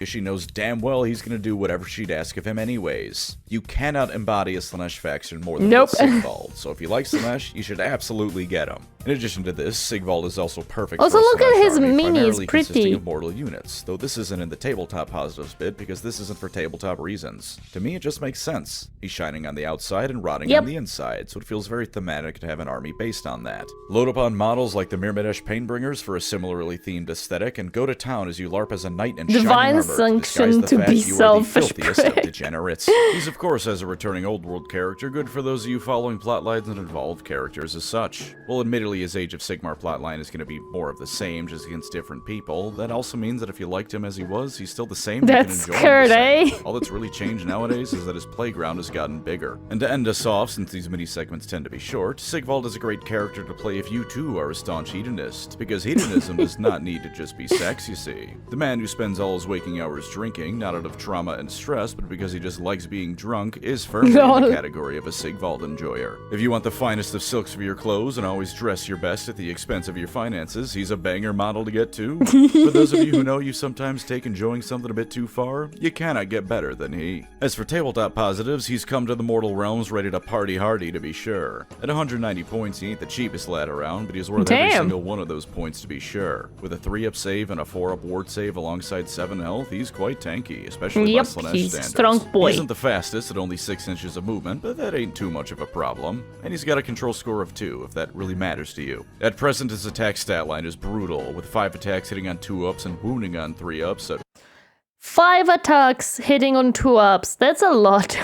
A: She knows damn well he's gonna do whatever she'd ask of him anyways. You cannot embody a Slaanesh faction more than Sigvald, so if you like Slaanesh, you should absolutely get him. In addition to this, Sigvald is also perfect
B: also,
A: for a
B: look at his
A: army,
B: minis,
A: consisting of mortal units, though this isn't in the tabletop positives bit because this isn't for tabletop reasons. To me, it just makes sense. He's shining on the outside and rotting on the inside, so it feels very thematic to have an army based on that. Load up on models like the Mirmadesh Painbringers for a similarly themed aesthetic, and go to town as you LARP as a knight in shining armor to disguise the fact you are the filthiest of degenerates. He's of course, as a returning old world character, good for those of you following plotlines and involved characters as such. Well, admittedly, his Age of Sigmar plotline is going to be more of the same, just against different people. That also means that if you liked him as he was, he's still the same.
B: That's Kurt, eh?
A: All that's really changed nowadays is that his playground has gotten bigger. And to end us off, since these mini segments tend to be short, Sigvald is a great character to play if you too are a staunch hedonist, because hedonism does not need to just be sex, you see. The man who spends all his waking hours drinking, not out of trauma and stress, but because he just likes being drunk, is firmly in the category of a Sigvald enjoyer. If you want the finest of silks for your clothes and always dress your best at the expense of your finances, he's a banger model to get to. For those of you who know you sometimes take enjoying something a bit too far, you cannot get better than he. As for tabletop positives, he's come to the mortal realms ready to party hardy, to be sure. At 190 points, he ain't the cheapest lad around, but he's worth every single one of those points to be sure. With a 3-up save and a 4-up ward save alongside 7 health, he's quite tanky, especially by Slaanesh
B: he's
A: standards.
B: Strong boy.
A: He isn't the fastest at only 6 inches of movement, but that ain't too much of a problem. And he's got a control score of 2, if that really matters to you. At present, his attack stat line is brutal, with 5 attacks hitting on 2-ups and wounding on 3-ups.
B: 5 attacks hitting on 2-ups. That's a lot.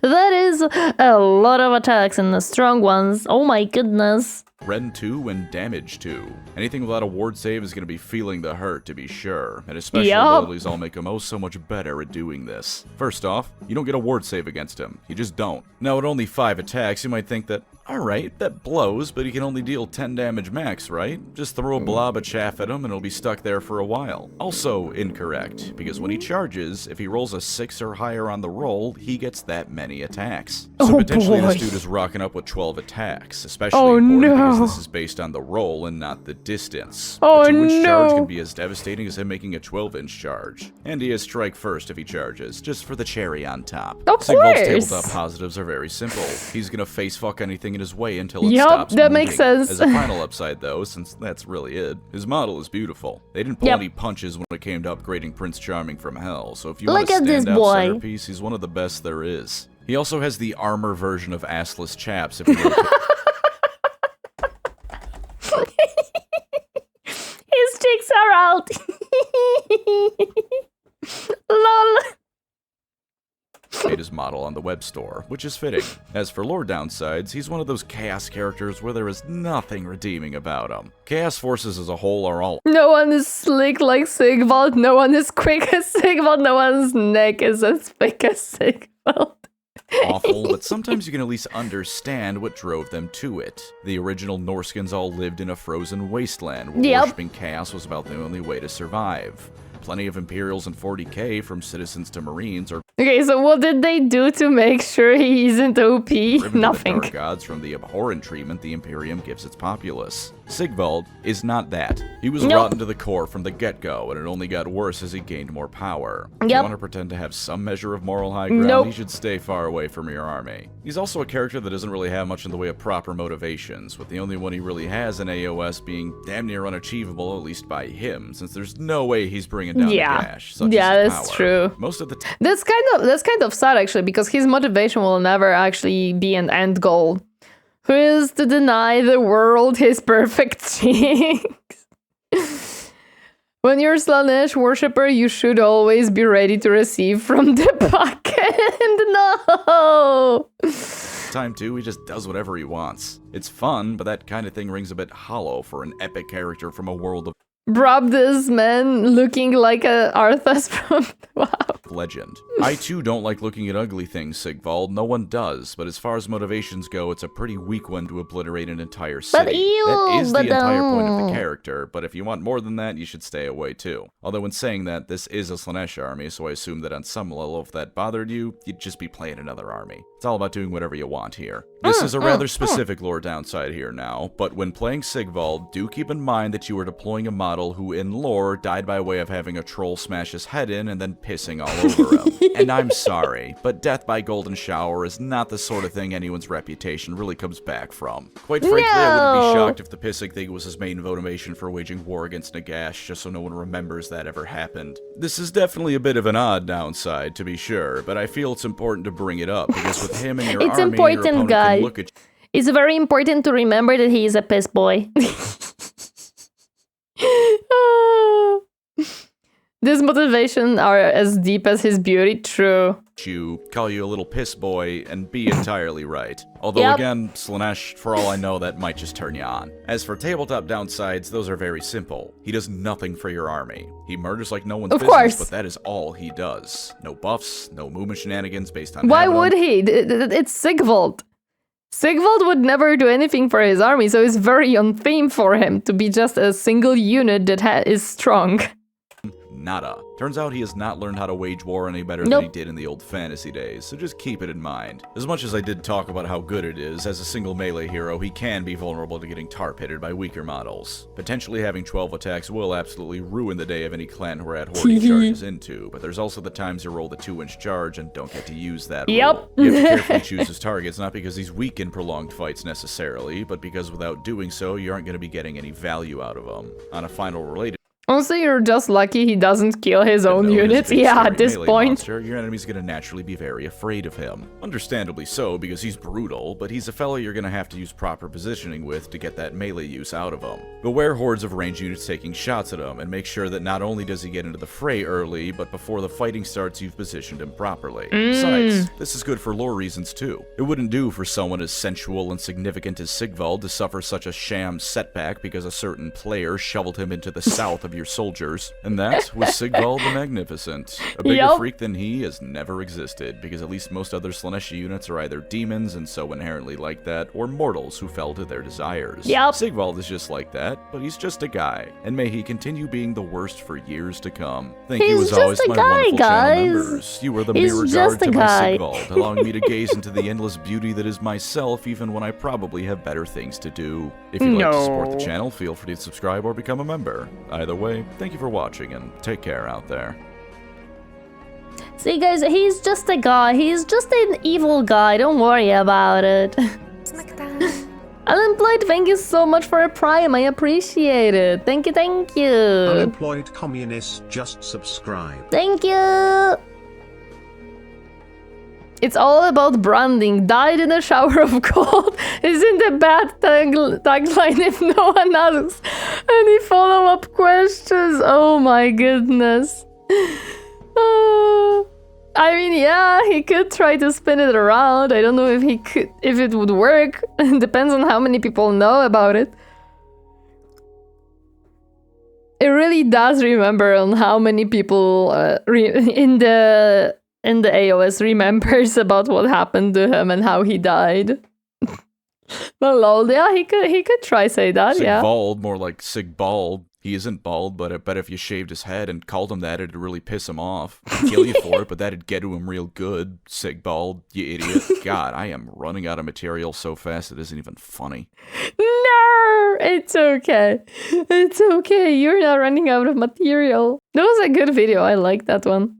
B: That is a lot of attacks and the strong ones. Oh my goodness.
A: Rend 2 and Damage 2. Anything without a ward save is going to be feeling the hurt, to be sure. And his special abilities all make him oh so much better at doing this. First off, you don't get a ward save against him. You just don't. Now, at only 5 attacks, you might think that, alright, that blows, but he can only deal 10 damage max, right? Just throw a blob of chaff at him and it'll be stuck there for a while. Also incorrect, because when he charges, if he rolls a 6 or higher on the roll, he gets that many attacks. So potentially this dude is rocking up with 12 attacks, especially important because this is based on the roll and not the distance. A 2-inch charge can be as devastating as him making a 12-inch charge. And he has strike first if he charges, just for the cherry on top.
B: Sigvald's
A: tabletop positives are very simple. He's gonna face fuck anything in his way until it stops
B: that
A: moving.
B: Makes sense.
A: As a final upside though, since that's really it, his model is beautiful. They didn't pull any punches when it came to upgrading Prince Charming from hell, so if you want a standout centerpiece, he's one of the best there is. He also has the armor version of assless chaps if you look
B: His cheeks are out. Lol.
A: his model on the web store, which is fitting. As for lore downsides, he's one of those Chaos characters where there is nothing redeeming about him. Chaos forces as a whole are all...
B: No one is slick like Sigvald, no one is quick as Sigvald, no one's neck is as thick as Sigvald.
A: Awful, but sometimes you can at least understand what drove them to it. The original Norskins all lived in a frozen wasteland where worshipping chaos was about the only way to survive. Plenty of Imperials in 40k, from citizens to Marines, are...
B: Okay, so what did they do to make sure he isn't OP? Nothing.
A: The dark gods from the abhorrent treatment the Imperium gives its populace. Sigvald is not that. He was rotten to the core from the get-go, and it only got worse as he gained more power. If you want to pretend to have some measure of moral high ground, he should stay far away from your army. He's also a character that doesn't really have much in the way of proper motivations, with the only one he really has in AOS being damn near unachievable, at least by him, since there's no way he's bringing down the cash.
B: That's true.
A: Most of the time.
B: That's kind of sad, actually, because his motivation will never actually be an end goal. Who is to deny the world his perfect things? When you're a Slaanesh worshipper, you should always be ready to receive from the backend. No!
A: Time too, he just does whatever he wants. It's fun, but that kind of thing rings a bit hollow for an epic character from a world of
B: Brabdis man looking like a Arthas from
A: legend. I too don't like looking at ugly things, Sigvald. No one does, but as far as motivations go, it's a pretty weak one to obliterate an entire city. That is the entire point of the character, but if you want more than that, you should stay away too. Although in saying that, this is a Slaanesh army, so I assume that on some level, if that bothered you, you'd just be playing another army. It's all about doing whatever you want here. This is a rather specific lore downside here now, but when playing Sigvald, do keep in mind that you are deploying a model who in lore died by way of having a troll smash his head in and then pissing all over him. And I'm sorry, but death by golden shower is not the sort of thing anyone's reputation really comes back from. Quite frankly, I wouldn't be shocked if the pissing thing was his main motivation for waging war against Nagash, just so no one remembers that ever happened. This is definitely a bit of an odd downside, to be sure, but I feel it's important to bring it up, because with him and your army,
B: important,
A: your opponent can look at you.
B: It's very important to remember that he is a piss boy. This motivation are as deep as his beauty, true.
A: Call you a little piss boy, and be entirely right. Although again, Slaanesh, for all I know, that might just turn you on. As for tabletop downsides, those are very simple. He does nothing for your army. He murders like no one's business, but that is all he does. No buffs, no movement shenanigans based on
B: Why would he? It's Sigvald. Sigvald would never do anything for his army, so it's very on theme for him to be just a single unit that is strong.
A: Nada. Turns out he has not learned how to wage war any better than he did in the old fantasy days, so just keep it in mind. As much as I did talk about how good it is, as a single melee hero, he can be vulnerable to getting tar-pitted by weaker models. Potentially having 12 attacks will absolutely ruin the day of any clan Horat Horde he charges into, but there's also the times you roll the 2-inch charge and don't get to use that rule. You have to carefully choose his targets, not because he's weak in prolonged fights necessarily, but because without doing so, you aren't going to be getting any value out of them. On a final related
B: Also, you're just lucky he doesn't kill his own units. Yeah, at this point.
A: Monster, your enemy's gonna naturally be very afraid of him. Understandably so, because he's brutal, but he's a fellow you're gonna have to use proper positioning with to get that melee use out of him. Beware hordes of ranged units taking shots at him, and make sure that not only does he get into the fray early, but before the fighting starts, you've positioned him properly. Besides, this is good for lore reasons too. It wouldn't do for someone as sensual and significant as Sigvald to suffer such a sham setback because a certain player shoveled him into the south of your soldiers, and that was Sigvald the Magnificent. A bigger freak than he has never existed, because at least most other Slaanesh units are either demons and so inherently like that, or mortals who fell to their desires. Sigvald is just like that, but he's just a guy, and may he continue being the worst for years to come. Thank you as always, my wonderful channel members. You are the mirror guard to my Sigvald, allowing me to gaze into the endless beauty that is myself, even when I probably have better things to do. If you'd like to support the channel, feel free to subscribe or become a member. Either way, thank you for watching, and take care out there.
B: See guys, he's just a guy. He's just an evil guy. Don't worry about it. Unemployed, thank you so much for a prime. I appreciate it. Thank you, thank you.
C: Unemployed communist, just subscribe.
B: Thank you. It's all about branding. Died in a shower of gold isn't a bad tagline if no one asks any follow-up questions. Oh my goodness. I mean, yeah, he could try to spin it around. I don't know if if it would work. It depends on how many people know about it. It really does remember on how many people in the AOS remembers about what happened to him and how he died. Well, lol, yeah, he could try say that, yeah.
A: Sigvald, more like Sigbald. He isn't bald, but I bet if you shaved his head and called him that, it'd really piss him off. He'd kill you for it, but that'd get to him real good. Sigbald, you idiot. God, I am running out of material so fast it isn't even funny.
B: No, it's okay. It's okay. You're not running out of material. That was a good video. I like that one.